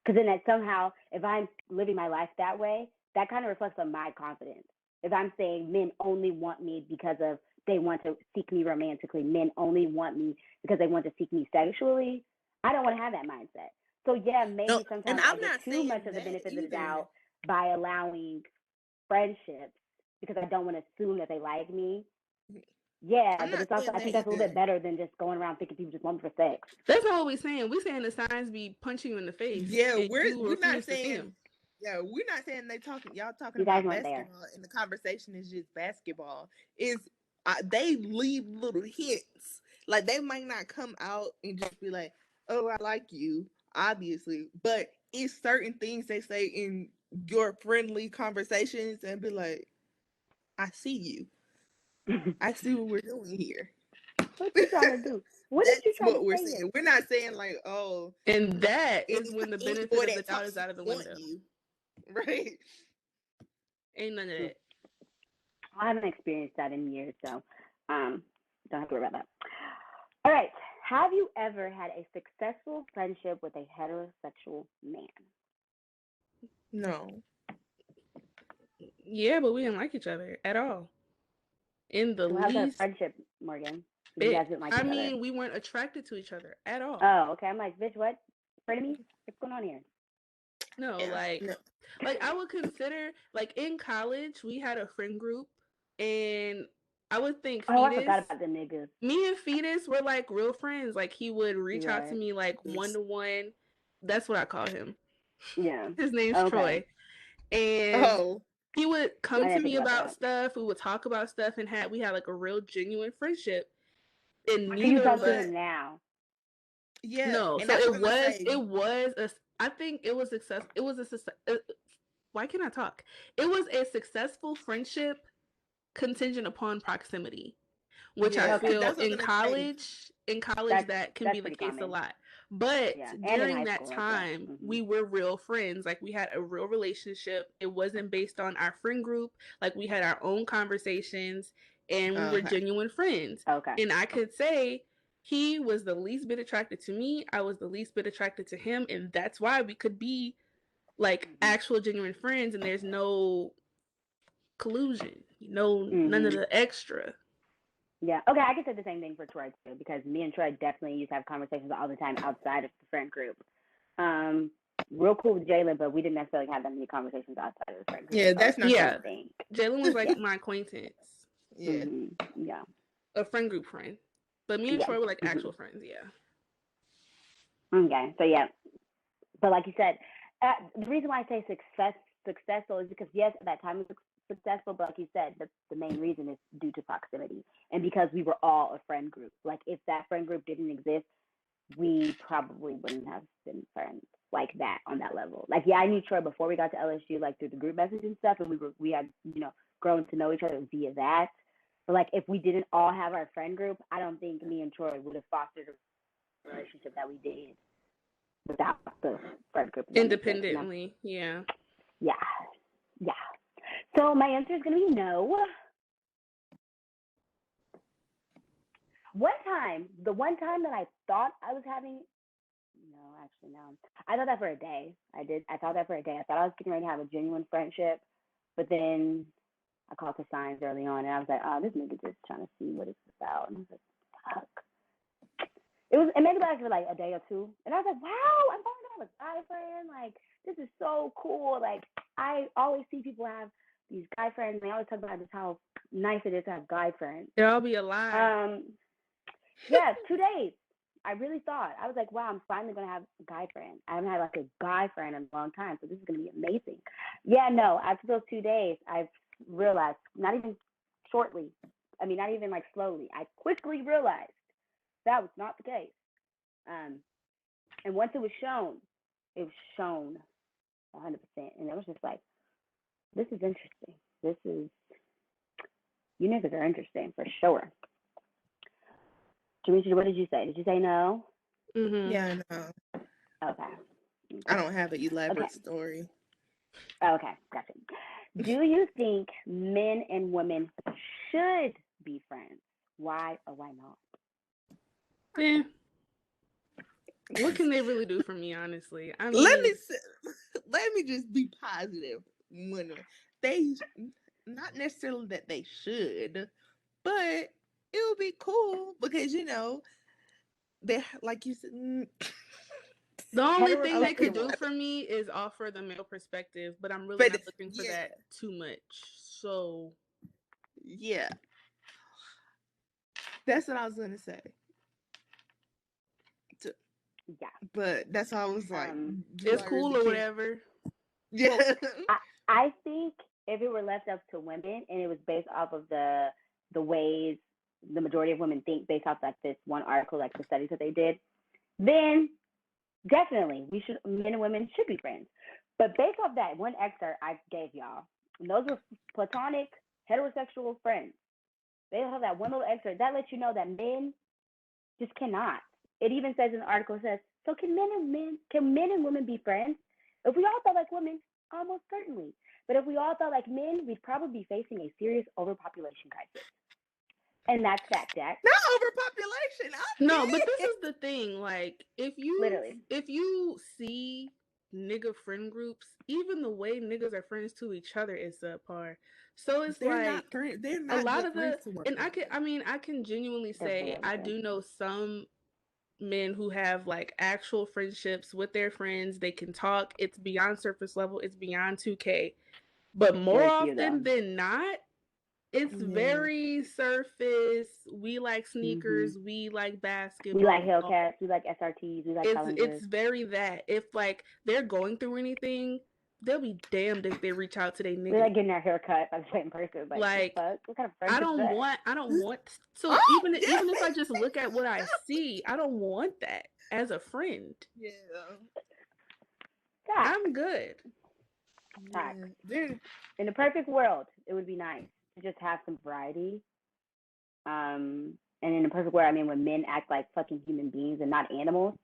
S1: Because then that somehow, if I'm living my life that way, that kind of reflects on my confidence. If I'm saying men only want me because of they want to seek me romantically, men only want me because they want to seek me sexually, I don't want to have that mindset. So yeah, maybe sometimes I get too much of the benefit of the doubt by allowing friendships because I don't want to assume that they like me. Yeah, but it's also I think that's a little bit better than just going around thinking people just want me for sex.
S3: That's not what we're saying. We're saying the signs be punching you in the face.
S2: Yeah, we're not saying. Yeah, we're not saying y'all talking about basketball, and the conversation is just basketball. They leave little hints. Like they might not come out and just be like, "Oh, I like you," obviously, but it's certain things they say in your friendly conversations and be like, "I see you. I see what we're doing here."
S1: What you trying to do? What did you trying to say?
S2: We're saying. We're not saying like, "Oh,"
S3: and that is when the benefit of the doubt is out of the window.
S2: Right?
S3: Ain't none of that.
S1: I haven't experienced that in years, so don't have to worry about that. All right. Have you ever had a successful friendship with a heterosexual man?
S2: No.
S3: Yeah, but we didn't like each other at all. In the least.
S1: How's that friendship, Morgan? You guys didn't like each other.
S3: I mean, we weren't attracted to each other at all.
S1: Oh, okay. I'm like, bitch, what? Frenemies? What's going on here?
S3: No, like I would consider, like in college, we had a friend group, and I would think
S1: Fetus. Oh, I forgot about the niggas.
S3: Me and Fetus were like real friends. Like he would reach out to me like 1-to-1. That's what I call him.
S1: Yeah.
S3: His name's Troy. And he would come to me about stuff. We would talk about stuff, and we had like a real genuine friendship. And
S1: neither you talk to him now.
S2: Yeah.
S3: No, so it was I think it was success. It was a success. Why can't I talk? It was a successful friendship contingent upon proximity. which I
S2: Yeah, 'cause
S3: feel
S2: that's what I'm gonna say.
S3: in college
S1: That's
S3: that can
S1: that's
S3: be the
S1: pretty
S3: case a
S1: common.
S3: lot. But
S1: Yeah, and in
S3: during
S1: high
S3: that
S1: school, like yeah.
S3: time, we were real friends. Like we had a real relationship. It wasn't based on our friend group. Like we had our own conversations and we were
S2: Okay.
S3: genuine friends.
S1: Okay.
S3: And I could say he was the least bit attracted to me. I was the least bit attracted to him. And that's why we could be like actual genuine friends and there's no collusion, none of the extra.
S1: Yeah. Okay, I can say the same thing for Troy too, because me and Troy definitely used to have conversations all the time outside of the friend group. Real cool with Jalen, but we didn't necessarily have that many conversations outside of the friend group.
S2: Yeah,
S1: So
S2: that's not
S3: Yeah,
S2: true.
S3: Jalen was like my acquaintance.
S2: Yeah.
S1: Yeah.
S3: A friend group friend. But me and
S1: Yeah.
S3: Troy were like actual friends, yeah.
S1: Okay. So yeah. But like you said, the reason why I say successful is because yes, at that time it was successful, but like you said, the main reason is due to proximity and because we were all a friend group. Like if that friend group didn't exist, we probably wouldn't have been friends like that on that level. Like yeah, I knew Troy before we got to LSU, like through the group message and stuff, and we had grown to know each other via that. But like if we didn't all have our friend group, I don't think me and Troy would have fostered a relationship that we did without the friend group.
S3: Independently, yeah.
S1: Yeah. Yeah. So my answer is going to be no. The one time that I thought I was having, no, actually, no. I thought that for a day. I thought that for a day. I thought I was getting ready to have a genuine friendship, but then I caught the signs early on, and I was like, oh, this nigga just trying to see what it's about. And I was like, fuck. It made me laugh for like a day or two, and I was like, wow, I'm finally gonna have a guy friend. Like, this is so cool. Like, I always see people have these guy friends, and they always talk about just how nice it is to have guy friends.
S3: They'll be alive.
S1: Yeah, 2 days. I really thought. I was like, wow, I'm finally going to have a guy friend. I haven't had like a guy friend in a long time, so this is going to be amazing. Yeah, no, after those 2 days, I realized, not even not even like slowly, I quickly realized that was not the case. And once it was shown 100%. And it was just like, this is interesting. You niggas are interesting for sure. Jametra, what did you say? Did you say no?
S2: Yeah, no.
S1: Okay.
S2: I don't have an elaborate story.
S1: Okay, gotcha. Do you think men and women should be friends? Why or why not?
S3: Yeah. What can they really do for me, honestly? I mean,
S2: let me just be positive. They not necessarily that they should, but it would be cool because they like you said.
S3: The only thing they could do for me is offer the male perspective, but I'm really not looking for that too much. So,
S2: yeah, that's what I was gonna say.
S1: Yeah,
S2: but that's how I was like,
S3: it's cool or whatever.
S2: Yeah,
S1: well, I think if it were left up to women and it was based off of the ways the majority of women think, based off like this one article, like the studies that they did, then definitely men and women should be friends. But based off that one excerpt I gave y'all, and those were platonic heterosexual friends. They have that one little excerpt that lets you know that men just cannot. It even says in the article, it says, so can men and women be friends? If we all thought like women, almost certainly. But if we all thought like men, we'd probably be facing a serious overpopulation crisis. And that's fact, Jack.
S2: Not overpopulation.
S3: No, but this is the thing. Like, if you see nigga friend groups, even the way niggas are friends to each other is subpar. So it's
S2: they're
S3: like
S2: not friends. They're not
S3: a lot of
S2: friends to
S3: and I can genuinely say I do know some men who have like actual friendships with their friends. They can talk. It's beyond surface level. It's beyond 2K. But more often than not, it's very surface. We like sneakers. We like basketball.
S1: We like Hellcats. We like SRTs. We like
S3: It's very that. If like they're going through anything, they'll be damned if they reach out to their nigga.
S1: We like getting our hair cut by the same person. Like what kind of friend
S3: I don't want. So even if I just look at what I see, I don't want that as a friend.
S2: Yeah.
S3: I'm good.
S1: In a perfect world, it would be nice to just have some variety. And in a perfect world, I mean, when men act like fucking human beings and not animals.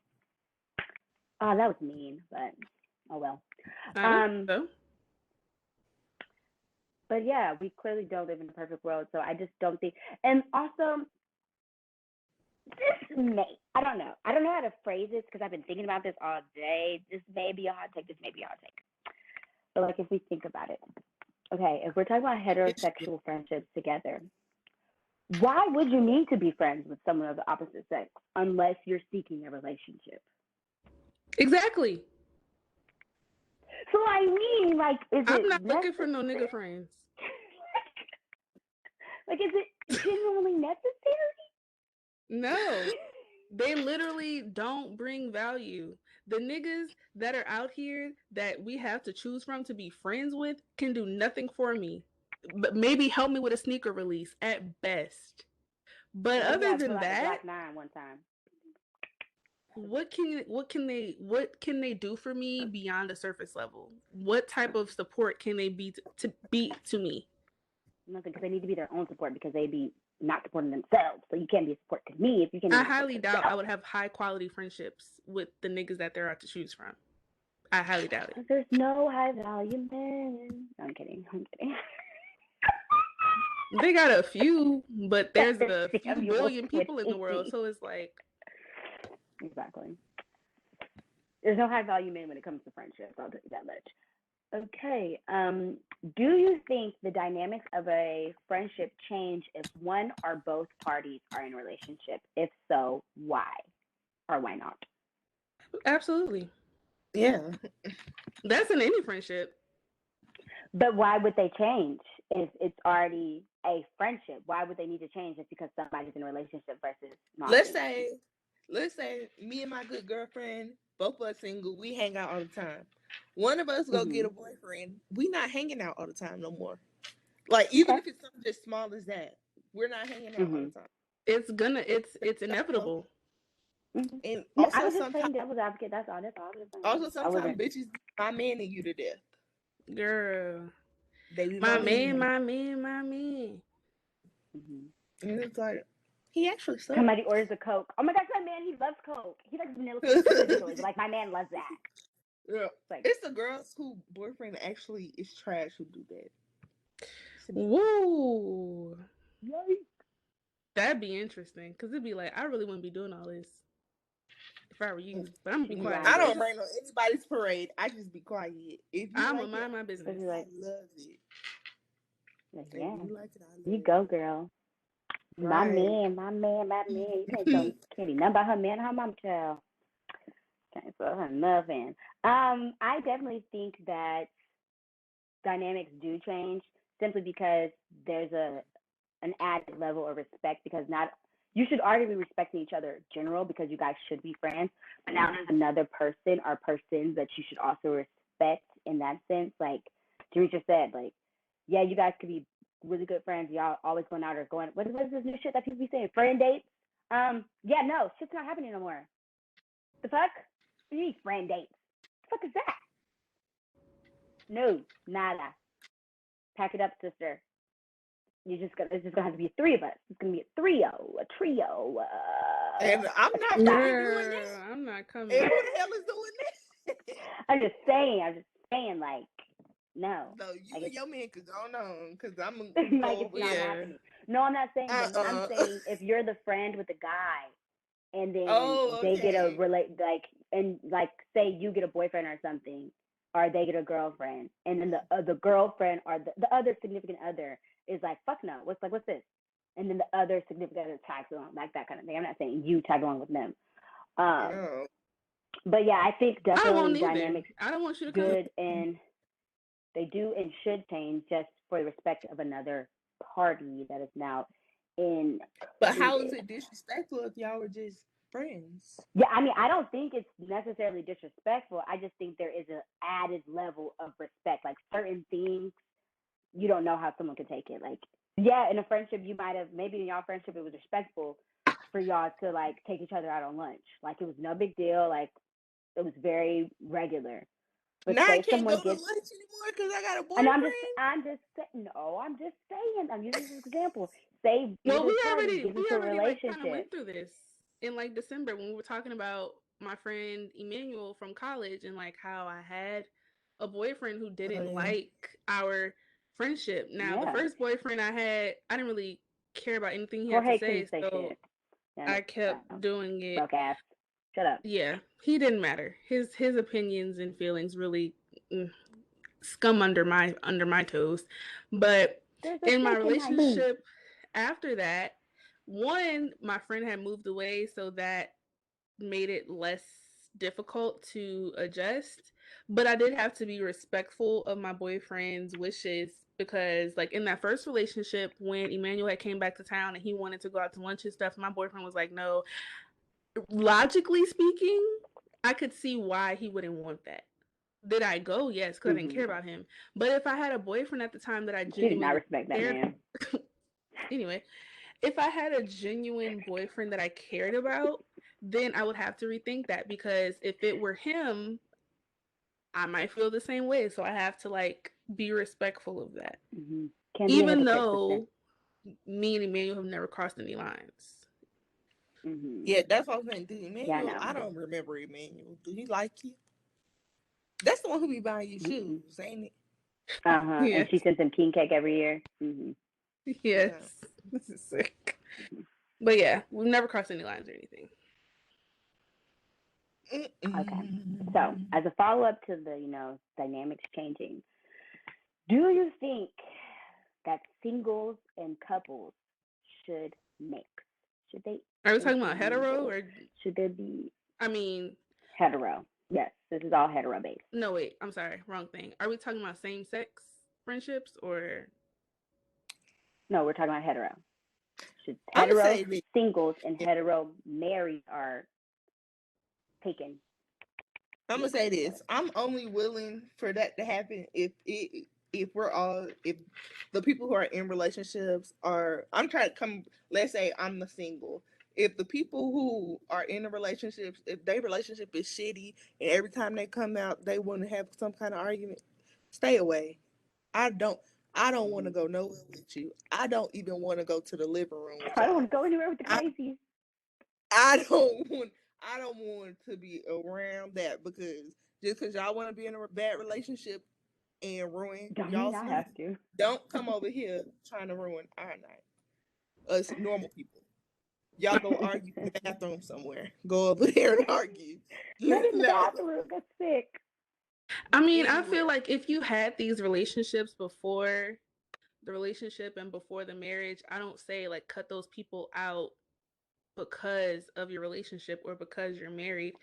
S1: Oh, that was mean, but oh well.
S3: So.
S1: But yeah, we clearly don't live in a perfect world, so I just don't think. And also, I don't know how to phrase this because I've been thinking about this all day. This may be a hot take. But like, if we think about it, okay, if we're talking about heterosexual friendships together, why would you need to be friends with someone of the opposite sex unless you're seeking a relationship?
S3: Exactly.
S1: So I mean, like,
S3: I'm not looking for no nigga friends.
S1: Like, is it genuinely necessary?
S3: No. They literally don't bring value. The niggas that are out here that we have to choose from to be friends with can do nothing for me. But maybe help me with a sneaker release at best. But other than that,
S1: Black 9 one time.
S3: what can they do for me beyond the surface level? What type of support can they be to me?
S1: Nothing, because they need to be their own support because they be not supporting themselves. So you can't be a support to me if you can't.
S3: I highly doubt I would have high quality friendships with the niggas that there are to choose from. I highly doubt it.
S1: There's no high value men. No, I'm kidding.
S3: They got a few, but there's a few billion people in the world, so it's like.
S1: Exactly. There's no high value men when it comes to friendships, I'll tell you that much. Okay. Do you think the dynamics of a friendship change if one or both parties are in a relationship? If so, why? Or why not?
S3: Absolutely.
S2: Yeah.
S3: That's in any friendship.
S1: But why would they change if it's already a friendship? Why would they need to change just because somebody's in a relationship versus not?
S2: Let's say me and my good girlfriend, both of us single, we hang out all the time. One of us go get a boyfriend. We not hanging out all the time no more. Like, even if it's something just small as that, we're not hanging out all the time.
S3: It's inevitable.
S2: And also,
S1: I was just playing devil's advocate. That's all.
S2: Also, sometimes bitches my man and you to death.
S3: Girl,
S2: they be
S3: my man.
S2: And it's like, he actually sucks.
S1: Somebody orders a Coke. Oh my God, my man, he loves Coke. He likes vanilla Coke specifically. Like, my man loves that.
S2: Yeah. It's the girls who boyfriend actually is trash who do that.
S3: Woo.
S1: Yikes.
S3: That'd be interesting because it'd be like, I really wouldn't be doing all this if I were you, but I'm gonna be quiet.
S2: I don't rain on anybody's parade. I just be quiet.
S3: I'm gonna mind my business.
S2: I love it.
S1: Like, yeah, you go, girl. Right. My man. You can't be nothing about her man, her mom child. Can't say her nothing. I definitely think that dynamics do change simply because there's an added level of respect, because you should already be respecting each other in general because you guys should be friends. But now there's another person or persons that you should also respect in that sense. Like Jametra said, like, yeah, you guys could be really good friends. Y'all always going out or going. What is this new shit that people be saying? Friend dates? Yeah, no, shit's not happening no more. The fuck? You need friend dates. The fuck is that? No, nada. Pack it up, sister. It's just gonna have to be three of us. It's gonna be a trio.
S2: And I'm not doing that.
S3: I'm not coming.
S2: And who the hell is doing this?
S1: I'm just saying, like, no.
S2: No, you and your man could go on, because I'm
S1: like, it's not happening. No, I'm not saying that. I'm saying if you're the friend with the guy, and then they get a say you get a boyfriend or something, or they get a girlfriend, and then the girlfriend or the other significant other is like, fuck no, what's this? And then the other significant other tags along, like that kind of thing. I'm not saying you tag along with them. But yeah, I think definitely dynamics
S3: I don't want you to
S1: good, and they do and should change just for the respect of another party that is now in.
S2: But how is it disrespectful if y'all were just friends?
S1: Yeah, I mean, I don't think it's necessarily disrespectful. I just think there is an added level of respect. Like, certain things, you don't know how someone could take it. Like, yeah, in a friendship, you might have, maybe in y'all friendship, it was respectful for y'all to, like, take each other out on lunch. Like, it was no big deal. Like, it was very regular. But
S2: now I can't go to lunch anymore because I got a boyfriend.
S1: And I'm just saying, I'm using this example. say
S3: Well,
S1: either party get into a
S3: like kind of
S1: relationship.
S3: went through this in like December when we were talking about my friend Emmanuel from college and like how I had a boyfriend who didn't like our friendship. Now, the first boyfriend I had, I didn't really care about anything he had to say, so
S1: shit. Yeah,
S3: I kept doing it.
S1: Broke ass. Shut up.
S3: Yeah, he didn't matter. His opinions and feelings really scum under my toes. But in my relationship after that, one, my friend had moved away, so that made it less difficult to adjust. But I did have to be respectful of my boyfriend's wishes because, like, in that first relationship, when Emmanuel had came back to town and he wanted to go out to lunch and stuff, my boyfriend was like, no. Logically speaking, I could see why he wouldn't want that. Did I go? Yes, because I didn't care about him. But if I had a boyfriend at the time that I genuinely
S1: did not respect that man.
S3: Anyway, if I had a genuine boyfriend that I cared about, then I would have to rethink that because if it were him, I might feel the same way. So I have to like be respectful of that. Even though me and Emmanuel have never crossed any lines.
S2: Yeah, that's what I'm saying. Do Emmanuel? I don't remember Emmanuel. Do he like you? That's the one who be buying you shoes, ain't it?
S1: Yes. And she sends him king cake every year.
S3: Yes, yeah. This is sick. But yeah, we've never crossed any lines or anything.
S1: Okay, so as a follow-up to the dynamics changing, do you think that singles and couples should mix? Should they?
S3: Are we talking about hetero or
S1: should there be?
S3: I mean,
S1: hetero. Yes, this is all hetero based.
S3: No, wait, I'm sorry, wrong thing. Are we talking about same-sex friendships or?
S1: No, we're talking about hetero. Should hetero singles and hetero married are taken?
S2: I'm gonna say this. I'm only willing for that to happen if the people who are in relationships are. I'm trying to come. Let's say I'm the single. If the people who are in the relationships, if their relationship is shitty and every time they come out they want to have some kind of argument, stay away. I don't want to go nowhere with you. I don't even want to go to the living room with you.
S1: I don't want to go anywhere with the crazies.
S2: I don't want to be around that because just because y'all want to be in a bad relationship and ruin y'all's night, don't come over here trying to ruin our night. Us normal people. Y'all go argue in the bathroom somewhere. Go over there and argue.
S1: Not in the bathroom. That's sick.
S3: I mean, I feel like if you had these relationships before the relationship and before the marriage, I don't say like cut those people out because of your relationship or because you're married.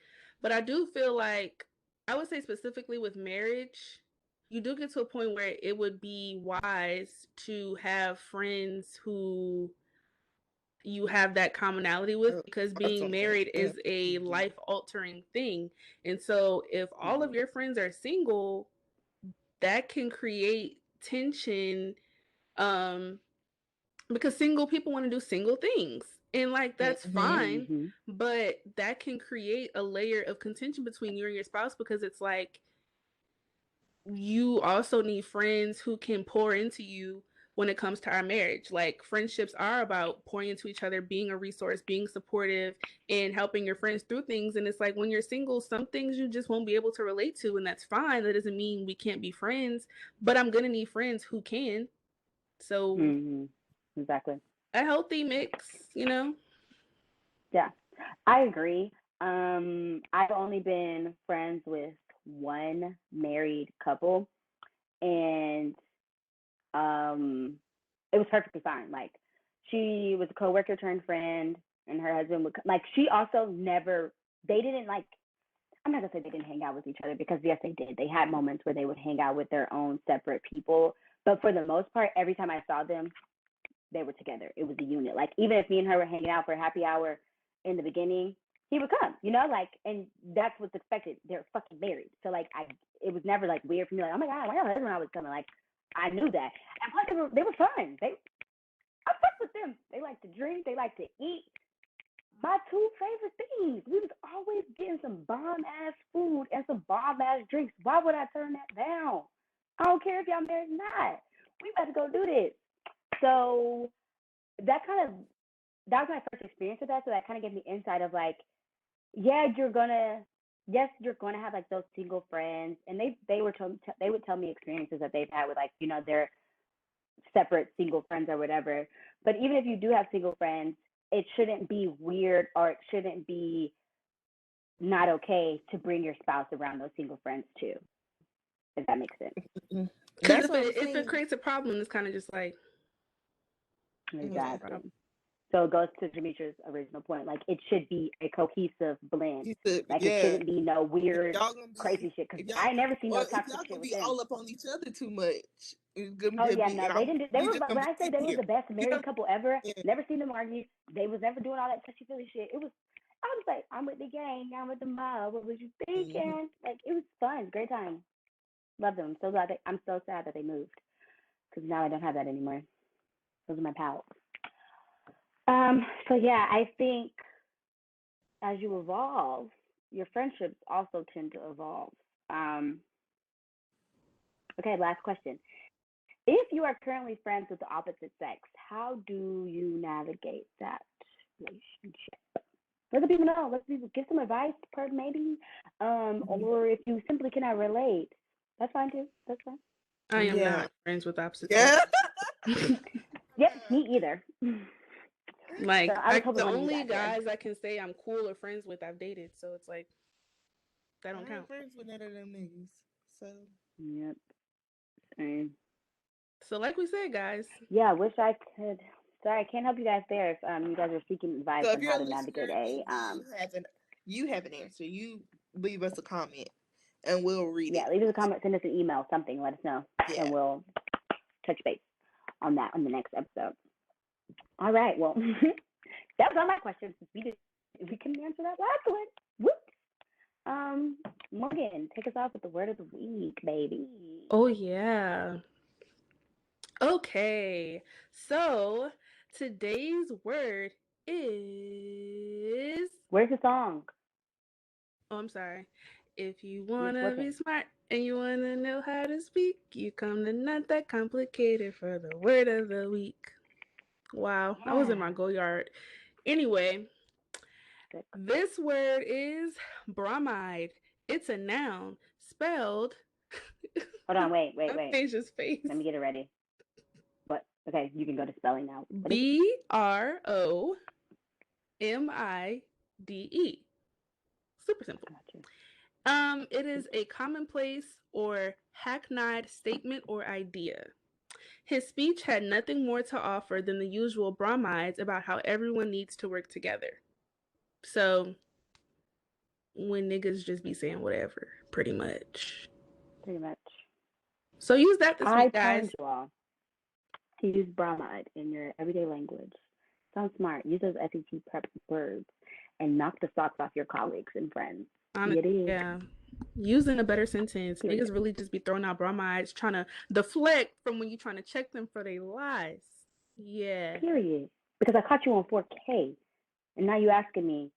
S3: But I do feel like, I would say specifically with marriage, you do get to a point where it would be wise to have friends who you have that commonality with, because being married is a life altering thing. And so if all of your friends are single, that can create tension, because single people want to do single things, and like that's fine, but that can create a layer of contention between you and your spouse, because it's like you also need friends who can pour into you when it comes to our marriage. Like, friendships are about pouring into each other, being a resource, being supportive, and helping your friends through things. And it's like, when you're single, some things you just won't be able to relate to, and that's fine. That doesn't mean we can't be friends, but I'm gonna need friends who can. So
S1: exactly,
S3: a healthy mix,
S1: Yeah, I agree. I've only been friends with one married couple, and it was perfectly fine. Like, she was a coworker turned friend, and her husband would like. She also never. They didn't like. I'm not gonna say they didn't hang out with each other, because yes, they did. They had moments where they would hang out with their own separate people, but for the most part, every time I saw them, they were together. It was a unit. Like, even if me and her were hanging out for happy hour in the beginning, he would come, like, and that's what's expected. They're fucking married. So like, it was never like weird for me. Like, oh my God, why your husband always coming? Like, I knew that. And plus they were fun. I fucked with them. They like to drink. They like to eat. My two favorite things. We was always getting some bomb ass food and some bomb ass drinks. Why would I turn that down? I don't care if y'all married or not. We about to go do this. So that was my first experience with that, so that kind of gave me insight of like, yeah, you're gonna have like those single friends, and they would tell me experiences that they've had with like, you know, their separate single friends or whatever. But even if you do have single friends, it shouldn't be weird, or it shouldn't be not okay to bring your spouse around those single friends too, if that makes sense.
S3: Because if it creates a problem, it's kind of just like,
S1: exactly. So it goes to Jametra's original point. Like, it should be a cohesive blend. Like, it shouldn't be no weird, crazy shit. Because I never seen no toxic shit with them.
S2: All up on each other too much.
S1: Oh yeah, no, they didn't. They were, when I say they were the best married couple ever. Never seen them argue. They was never doing all that touchy feely shit. I was like, I'm with the gang. I'm with the mob. What was you thinking? Like, it was fun, great time. Love them. I'm so sad that they moved, because now I don't have that anymore. Those are my pals. So yeah, I think as you evolve, your friendships also tend to evolve. Okay, last question. If you are currently friends with the opposite sex, how do you navigate that relationship? Let the people know. Let people give some advice, maybe. Or if you simply cannot relate, that's fine too. That's fine.
S3: I am not friends with opposite sex.
S1: Yep, me either.
S3: Like, so the only guys I can say I'm cool or friends with, I've dated. So it's like, that don't count.
S2: Friends with none of them niggas. So.
S1: Yep. Same.
S3: So like we said, guys.
S1: Yeah, I wish I could. Sorry, I can't help you guys there if you guys are seeking advice on how to navigate
S2: you have an answer. You leave us a comment and we'll read it.
S1: Yeah, leave us a comment, send us an email, something, let us know. Yeah. And we'll touch base on that on the next episode. All right, well, that was all my questions. We can answer that last one. Whoop. Morgan, take us off with the word of the week, baby.
S3: Oh yeah. Okay, so today's word is.
S1: Where's the song?
S3: Oh, I'm sorry. If you wanna be smart and you wanna know how to speak, you come to Not That Complicated for the word of the week. Wow, I was in my go yard. Anyway, this word is bromide. It's a noun spelled.
S1: Hold on, wait.
S3: Tejah's face.
S1: Let me get it ready. What? Okay, you can go to spelling now.
S3: BROMIDE. Super simple. It is a commonplace or hackneyed statement or idea. His speech had nothing more to offer than the usual bromides about how everyone needs to work together. So, when niggas just be saying whatever, pretty much. So use that this week, guys.
S1: I challenge you all to use bromide in your everyday language. Sound smart. Use those SAT prep words and knock the socks off your colleagues and friends.
S3: Honestly, yeah. Using a better sentence. Period. Niggas really just be throwing out bromides, trying to deflect from when you're trying to check them for their lies. Yeah.
S1: Period. Because I caught you on 4K, and now you asking me,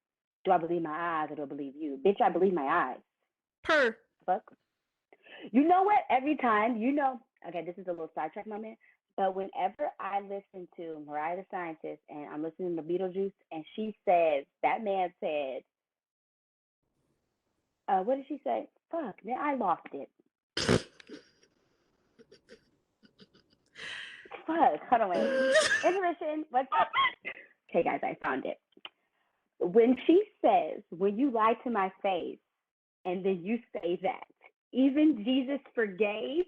S1: do I believe my eyes or do I believe you? Bitch, I believe my eyes. Fuck. You know what? Every time, okay, this is a little sidetrack moment, but whenever I listen to Mariah the Scientist and I'm listening to Beetlejuice and she says, that man said, what did she say? Fuck, man, I lost it. Fuck, hold on, wait. Intermission. Okay, guys, I found it. When she says, when you lie to my face, and then you say that, even Jesus forgave.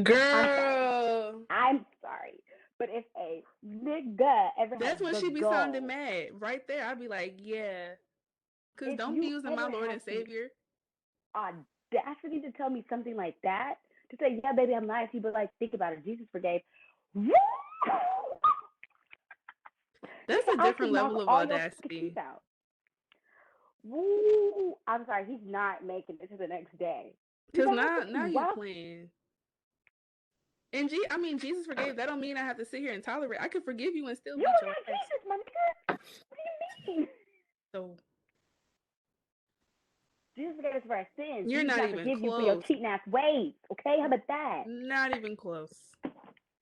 S3: Girl.
S1: I'm sorry. But if a nigga ever
S3: That's when she be sounding mad. Right there, I'd be like, yeah. Because don't be using my Lord and Savior.
S1: Audacity to tell me something like that. To say, yeah, baby, I'm lying to you, but like, think about it. Jesus forgave.
S3: That's a different level of audacity.
S1: Woo! I'm sorry, he's not making it to the next day.
S3: Because now you're playing. And Jesus forgave. That don't mean I have to sit here and tolerate. I could forgive you and still beat your ass.
S1: Jesus, my nigga. What do you mean?
S3: So
S1: Jesus forgave us for our sins.
S3: You're not even close.
S1: You for your cheating ass ways. Okay, how about that?
S3: Not even close.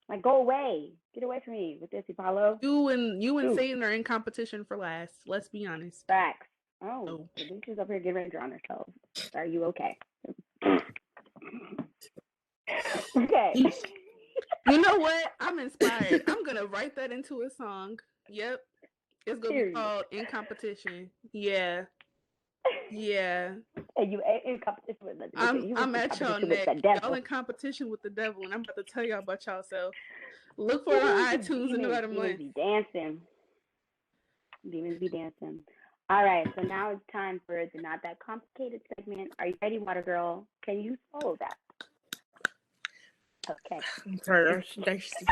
S1: Like, go away. Get away from me with this, Apollo.
S3: You and
S1: Ooh.
S3: Satan are in competition for last. Let's be honest.
S1: Facts. Oh,
S3: Oh.
S1: the bitches up here getting ready on herself. Are you okay? Okay.
S3: You know what? I'm inspired. I'm gonna write that into a song. Yep. It's gonna be called In Competition. Yeah. Yeah.
S1: And you in competition with the
S3: I'm at y'all neck. Y'all in competition with the devil, and I'm about to tell y'all about y'allself. Look for it on iTunes in about a month.
S1: Demons be dancing. Demons be dancing. All right, so now it's time for the Not That Complicated segment. Are you ready, Water Girl? Can you follow that? Okay.
S2: I'm sorry, I'm thirsty.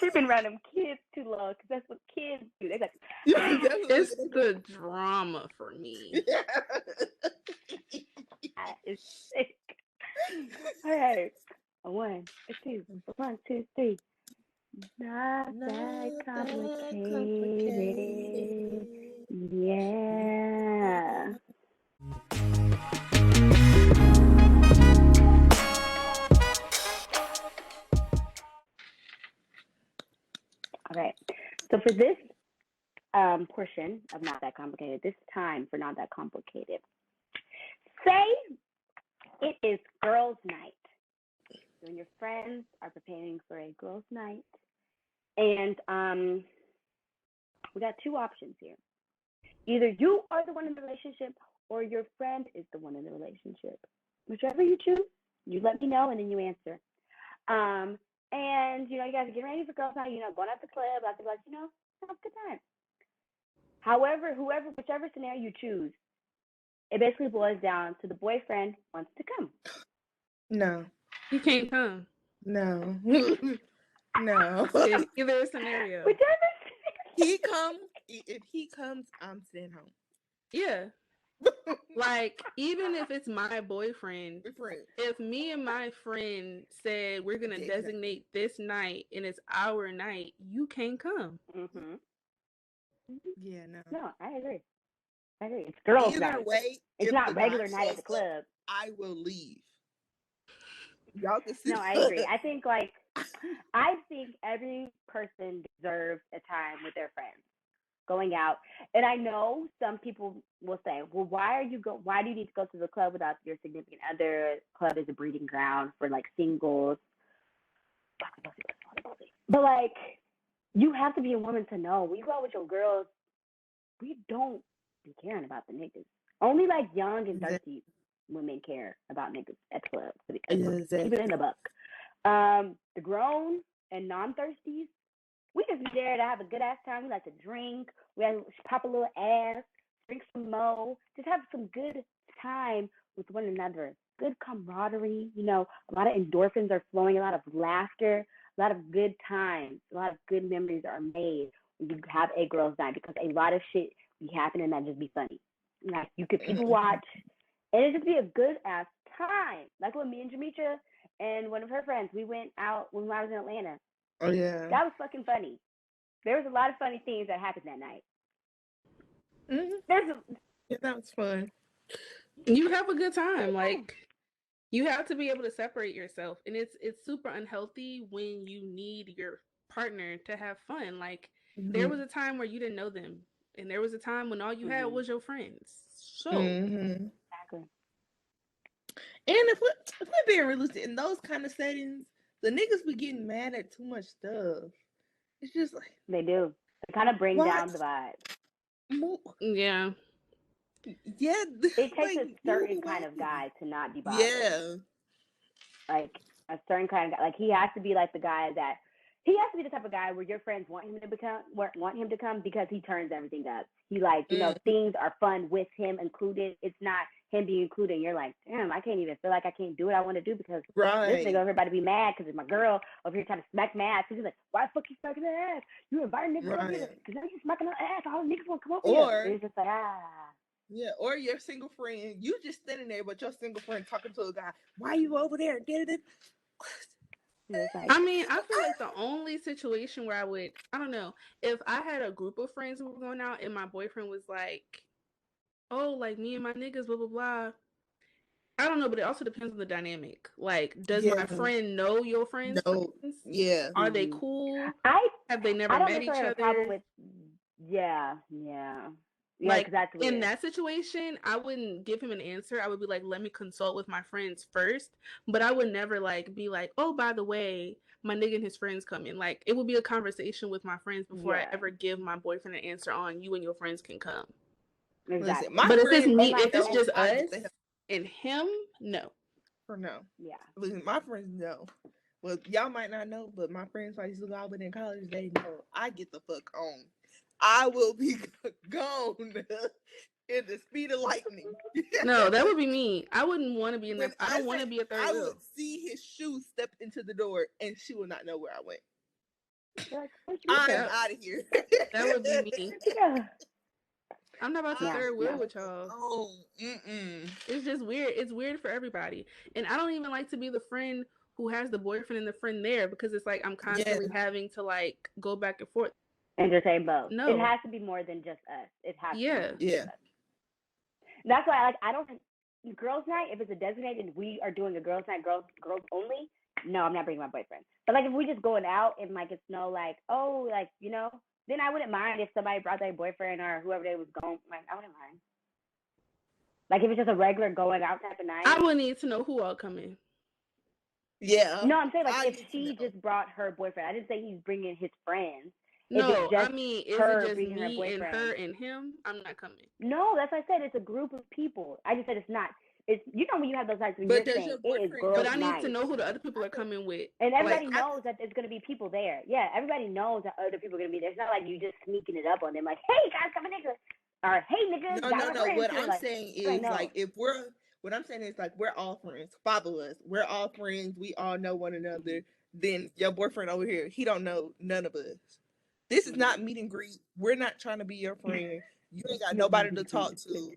S1: We've been around them kids too long because that's what kids do. They're like,
S3: it's the drama for me.
S1: It's sick. All right. One, two, 1, 2, 3. Not that complicated. Yeah. All right. So for this portion of Not That Complicated, this time for Not That Complicated, say it is girls' night. When your friends are preparing for a girls' night, and we got two options here. Either you are the one in the relationship or your friend is the one in the relationship. Whichever you choose, you let me know and then you answer. And you guys are getting ready for girls' night, going out to the club, have a good time. However, whichever scenario you choose, it basically boils down to the boyfriend wants to come.
S2: No.
S3: He can't come.
S2: No. No.
S3: In either scenario.
S1: Whichever.
S2: If he comes, I'm staying home.
S3: Yeah. Like, even if it's my boyfriend, if me and my friend said we're going to designate this night and it's our night, you can't come.
S1: Mm-hmm.
S2: Yeah, no.
S1: No, I agree. It's girls' night.
S2: Either way,
S1: it's not regular night at the club.
S2: I will leave. Y'all can see.
S1: No, I agree. I think every person deserves a time with their friends, going out. And I know some people will say, "Well, why do you need to go to the club without your significant other? Club is a breeding ground for like singles." But like, you have to be a woman to know. When you go out with your girls, we don't be caring about the niggas. Only like young and thirsty women care about niggas at the club. Keep it in the buck. The grown and non-thirsties, we just be there to have a good ass time. We like to drink. We like to pop a little ass, drink some mo, just have some good time with one another. Good camaraderie. A lot of endorphins are flowing, a lot of laughter, a lot of good times, a lot of good memories are made when you have a girls' night because a lot of shit be happening that just be funny. Like you could people watch, and it just be a good ass time. Like when me and Jametra and one of her friends, we went out when I was in Atlanta.
S2: Oh yeah,
S1: that was fucking funny. There was a lot of funny things that happened that night.
S2: Yeah, that was fun.
S3: You have a good time. Like you have to be able to separate yourself, and it's super unhealthy when you need your partner to have fun. Like there was a time where you didn't know them, and there was a time when all you had was your friends. So
S1: exactly.
S2: And if we're being realistic in those kind of settings, the niggas be getting mad at too much stuff. It's just like
S1: they do. They kind of bring down the vibe.
S3: Yeah.
S2: Yeah.
S1: It takes a certain kind of guy to not be bothered.
S2: Yeah.
S1: Like a certain kind of guy. Like he has to be like the guy that he has to be the type of guy where your friends want him to come because he turns everything up. He things are fun with him included. It's not him being included. And you're like, damn, I can't even feel like I can't do what I want to do because this nigga over here about to be mad because it's my girl over here trying to smack my ass. He's like, why the fuck you smacking her ass? You inviting niggas over here because now you smacking her ass. All the niggas want to come over here. And it's just like,
S2: Yeah, or your single friend, you just standing there, but your single friend talking to a guy. Why you over there?
S3: I mean, I feel like the only situation where I don't know, if I had a group of friends who were going out and my boyfriend was like, oh, like me and my niggas, blah, blah, blah. I don't know, but it also depends on the dynamic. Like, does
S2: Yeah.
S3: my friend know your friends?
S2: No. Yeah.
S3: Are they cool?
S1: I
S3: Have they never
S1: don't
S3: met each
S1: necessarily have a problem
S3: other?
S1: with. Yeah.
S3: Like,
S1: because that's weird.
S3: in that situation, I wouldn't give him an answer. I would be like, let me consult with my friends first. But I would never like be like, oh, by the way, my nigga and his friends come in. Like, it would be a conversation with my friends before I ever give my boyfriend an answer on you and your friends can come.
S1: Exactly.
S2: Listen, my
S3: But if it's
S2: friends
S3: me, if it's
S2: know
S3: just
S2: I
S3: us
S2: get the hell
S3: and him, no.
S2: for no.
S1: Yeah.
S2: Listen, my friends know. Well, y'all might not know, but my friends I used to go out with in college, they know I get the fuck on. I will be gone in the speed of lightning.
S3: No, that would be me. I wouldn't want to be in
S2: When
S3: that. I don't want to be a third
S2: I
S3: wheel.
S2: would see his shoe step into the door, and she would not know where I went.
S1: You're like, where'd you
S2: I'm
S1: go?
S2: out of here.
S3: That would be me.
S1: Where'd you go?
S3: I'm not about to
S1: Yeah,
S3: third wheel
S1: no.
S3: with y'all.
S2: Oh,
S3: It's just weird. It's weird for everybody. And I don't even like to be the friend who has the boyfriend and the friend there because it's like I'm constantly having to like go back and forth.
S1: Entertain both.
S3: No.
S1: It has to be more than just us. It has to be more than
S2: Yeah.
S1: just us. That's why I don't girls' night, if it's a designated we are doing a girls' night, girls only, no, I'm not bringing my boyfriend. But like if we just going out and like it's no like, oh, like, you know, then I wouldn't mind if somebody brought their boyfriend or whoever they was going, like I wouldn't mind. Like if it's just a regular going out type of night.
S3: I would need to know who all coming.
S2: Yeah.
S1: No, I'm saying like if she just brought her boyfriend. I didn't say he's bringing his friends.
S3: No, I mean, is it just me and her and him? I'm not coming.
S1: No, that's what I said. It's a group of people. I just said it's not. It's, you know, when you have those nights when
S2: But
S1: you're saying it is girls'
S3: But I need
S1: night.
S3: to know who the other people are coming with.
S1: And everybody knows that there's going to be people there. Yeah, everybody knows that other people are going to be there. It's not like you just sneaking it up on them like, hey, guys, come in, nigga. Or, hey, nigga,
S2: No. What I'm saying is, like, if what I'm saying is, like, we're all friends. 5 of us. We're all friends. We all know one another. Then your boyfriend over here, he don't know none of us. This is not meet and greet. We're not trying to be your friend. You ain't got nobody to talk to.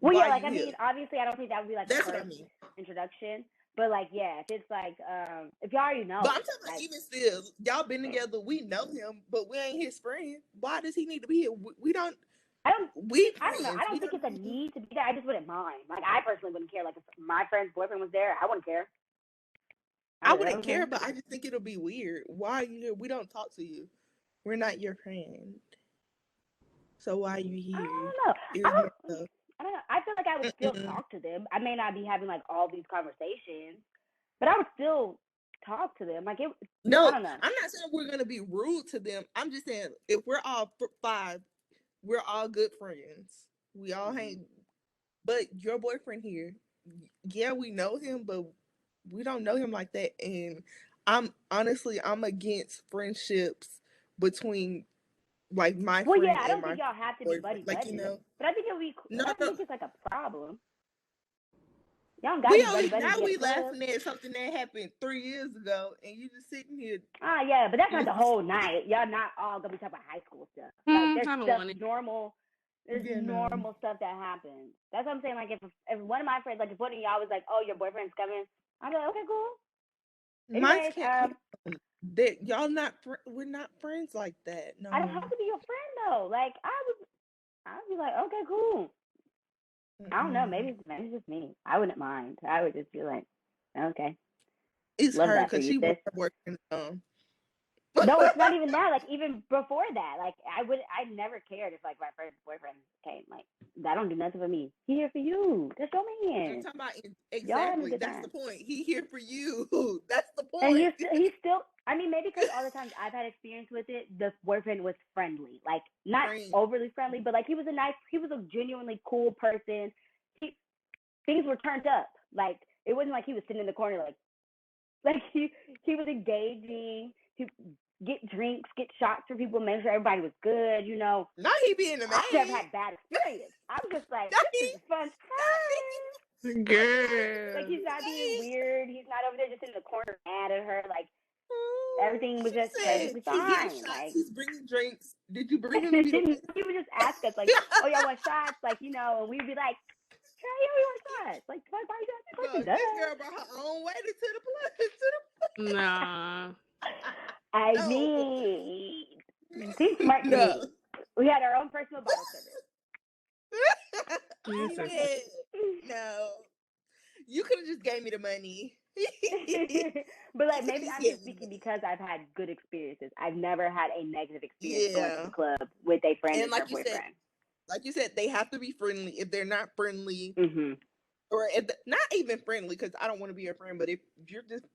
S1: Well, yeah, like, I mean, obviously, I don't think that would be, like,
S2: that's
S1: the
S2: what I
S1: first
S2: mean.
S1: introduction. But, like, yeah, if it's, like, if y'all already know.
S2: But I'm talking about even still, y'all been together. We know him, but we ain't his friend. Why does he need to be here? We don't. I don't know.
S1: I don't think it's a need to be there. I just wouldn't mind. Like, I personally wouldn't care. Like, if my friend's boyfriend was there, I wouldn't care.
S2: I wouldn't care, but I just think it'll be weird. Why are you here? We don't talk to you. We're not your friend. So why are you here?
S1: I don't know. I feel like I would still talk to them. I may not be having, like, all these conversations, but I would still talk to them. Like, I don't know.
S2: I'm not saying we're going to be rude to them. I'm just saying if we're all 5, we're all good friends. We all hang. But your boyfriend here, yeah, we know him, but we don't know him like that. And I'm against friendships between like my friend.
S1: Yeah, I don't think y'all have to be buddy buddy.
S2: Like, you know,
S1: but I think it'll be. I don't think it's like a problem. Y'all
S2: got we only now we laughing at something that happened 3 years ago, and you just sitting here.
S1: Yeah, but that's not the whole night. Y'all not all gonna be talking about high school stuff. Like there's stuff normal. There's normal stuff that happens. That's what I'm saying. Like if one of my friends, like if one of y'all was like, "Oh, your boyfriend's coming," I'd be like, "Okay, cool."
S2: Anyways, that y'all not we're not friends like that. No,
S1: I don't have to be your friend though. Like I'd be like, "Okay, cool." I don't know. Maybe it's just me. I wouldn't mind. I would just be like, "Okay."
S2: It's love her because she was working.
S1: No, it's not even that. Like even before that, like I never cared if like my friend's boyfriend came. Like that don't do nothing for me. He here for you. That's your man.
S2: I'm talking about exactly. That's the point. He here for you. That's the point.
S1: And he's still. I mean, maybe because all the times I've had experience with it, the boyfriend was friendly. Like not overly friendly, but like he was a genuinely cool person. Things were turned up. Like it wasn't like he was sitting in the corner like he was engaging. He get drinks, get shots for people, make sure everybody was good, you know.
S2: Not he being a man.
S1: I've never had bad experience. I was just like, this is fun time.
S3: Girl.
S1: Like he's not being weird. He's not over there just in the corner mad at her. Like everything was just perfectly fine. Like
S2: he's bringing drinks. Did you bring him?
S1: He would just ask us like, "Oh, y'all want shots?" Like you know, and we'd be like, "Yeah, we want shots." Like, why you guys?
S2: This girl brought her own way to the place.
S3: Nah.
S1: I mean, he's smart to me. We had our own personal bottle service.
S2: No. You could have just gave me the money.
S1: But like maybe I'm just speaking because I've had good experiences. I've never had a negative experience going to the club with a friend and her boyfriend.
S2: Like you said, they have to be friendly. If they're not friendly, or if not even friendly, because I don't want to be your friend, but if you're just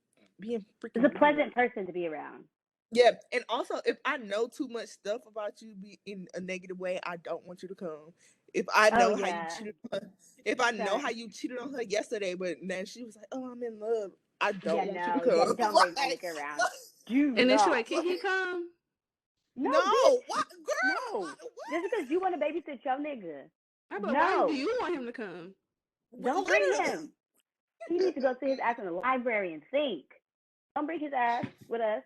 S2: being freaking
S1: it's a pleasant person to be around.
S2: Yeah, and also if I know too much stuff about you in a negative way, I don't want you to come. If I know how you cheated on her, if I know how you cheated on her yesterday, but then she was like, "Oh, I'm in love," I don't want you to come.
S1: Yeah, don't bring that nigga around.
S3: And then she's like, "Can he come?"
S2: No, what, girl?
S1: No,
S2: what?
S1: Just because you want to babysit your nigga.
S3: I'm like, why do you want him to come?
S1: Don't bring him. He needs to go sit his ass in the library and think. Don't bring his ass with us.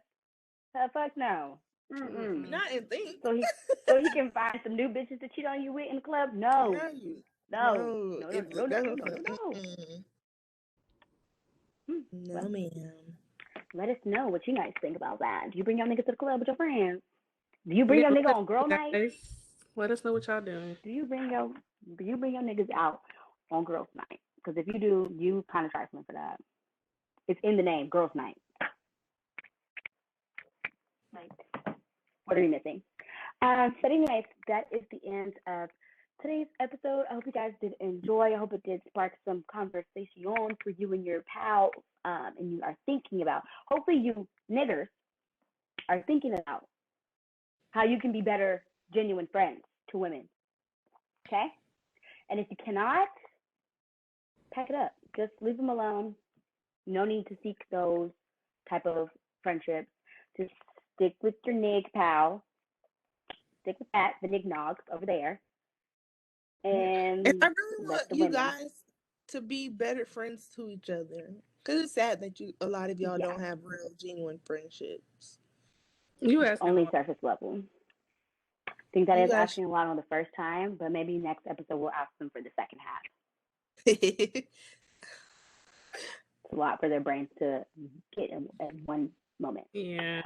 S1: Fuck no.
S2: Not and think.
S1: So he can find some new bitches to cheat on you with in the club. No.
S2: No, ma'am.
S1: Let us know what you guys think about that. Do you bring your niggas to the club with your friends? Do you bring your nigga on girl night?
S3: Let us know what y'all doing.
S1: Do you bring your niggas out on girls night? Because if you do, you kind of trifling for that. It's in the name, girls night. Like, what are you missing? But anyways, that is the end of today's episode. I hope you guys did enjoy. I hope it did spark some conversation for you and your pals, and you are thinking about. Hopefully, you niggers are thinking about how you can be better, genuine friends to women. Okay, and if you cannot, pack it up. Just leave them alone. No need to seek those type of friendships. Just stick with your nig pal. Stick with that, the nig nogs over there. And
S2: I really want you guys to be better friends to each other. Because it's sad that a lot of y'all don't have real, genuine friendships.
S3: You ask
S1: only surface level. I think that is asking a lot on the first time, but maybe next episode we'll ask them for the second half. It's a lot for their brains to get in one moment.
S3: Yeah.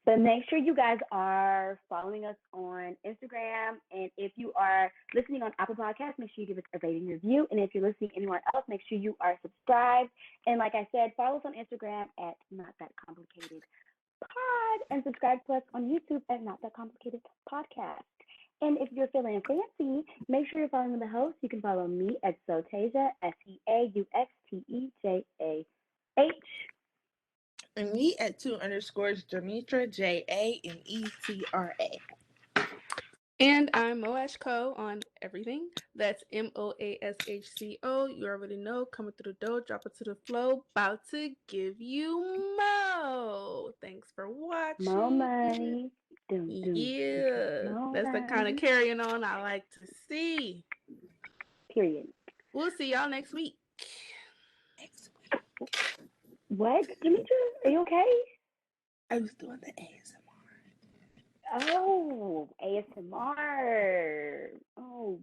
S1: But make sure you guys are following us on Instagram. And if you are listening on Apple Podcasts, make sure you give us a rating review. And if you're listening anywhere else, make sure you are subscribed. And like I said, follow us on Instagram at Not That Complicated Pod and subscribe to us on YouTube at Not That Complicated Podcast. And if you're feeling fancy, make sure you're following the host. You can follow me at Tejah, SEAUXTEJAH.
S2: And me at 2_ Jametra, JAMETRA.
S3: And I'm Moashco on everything. That's MOASHCO. You already know. Coming through the door, drop it to the flow. About to give you mo. Thanks for watching.
S1: Mo money.
S3: That's the kind of carrying on I like to see.
S1: Period.
S3: We'll see y'all next week.
S1: What? Demetra, are you okay?
S2: I was doing the ASMR.
S1: Oh, ASMR. Oh,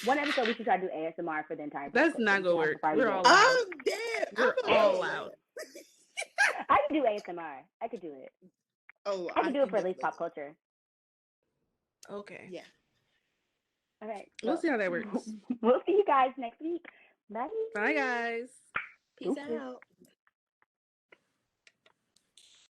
S1: one episode we should try to do ASMR for the entire.
S3: That's not gonna work. We're all
S2: loud. I'm dead.
S3: We're all loud.
S1: I can do ASMR. I could do it.
S2: Oh,
S1: I can do it for at least pop culture.
S3: Okay.
S2: Yeah.
S1: All right.
S3: We'll see how that works.
S1: We'll see you guys next week. Bye.
S3: Bye, guys.
S2: Peace out.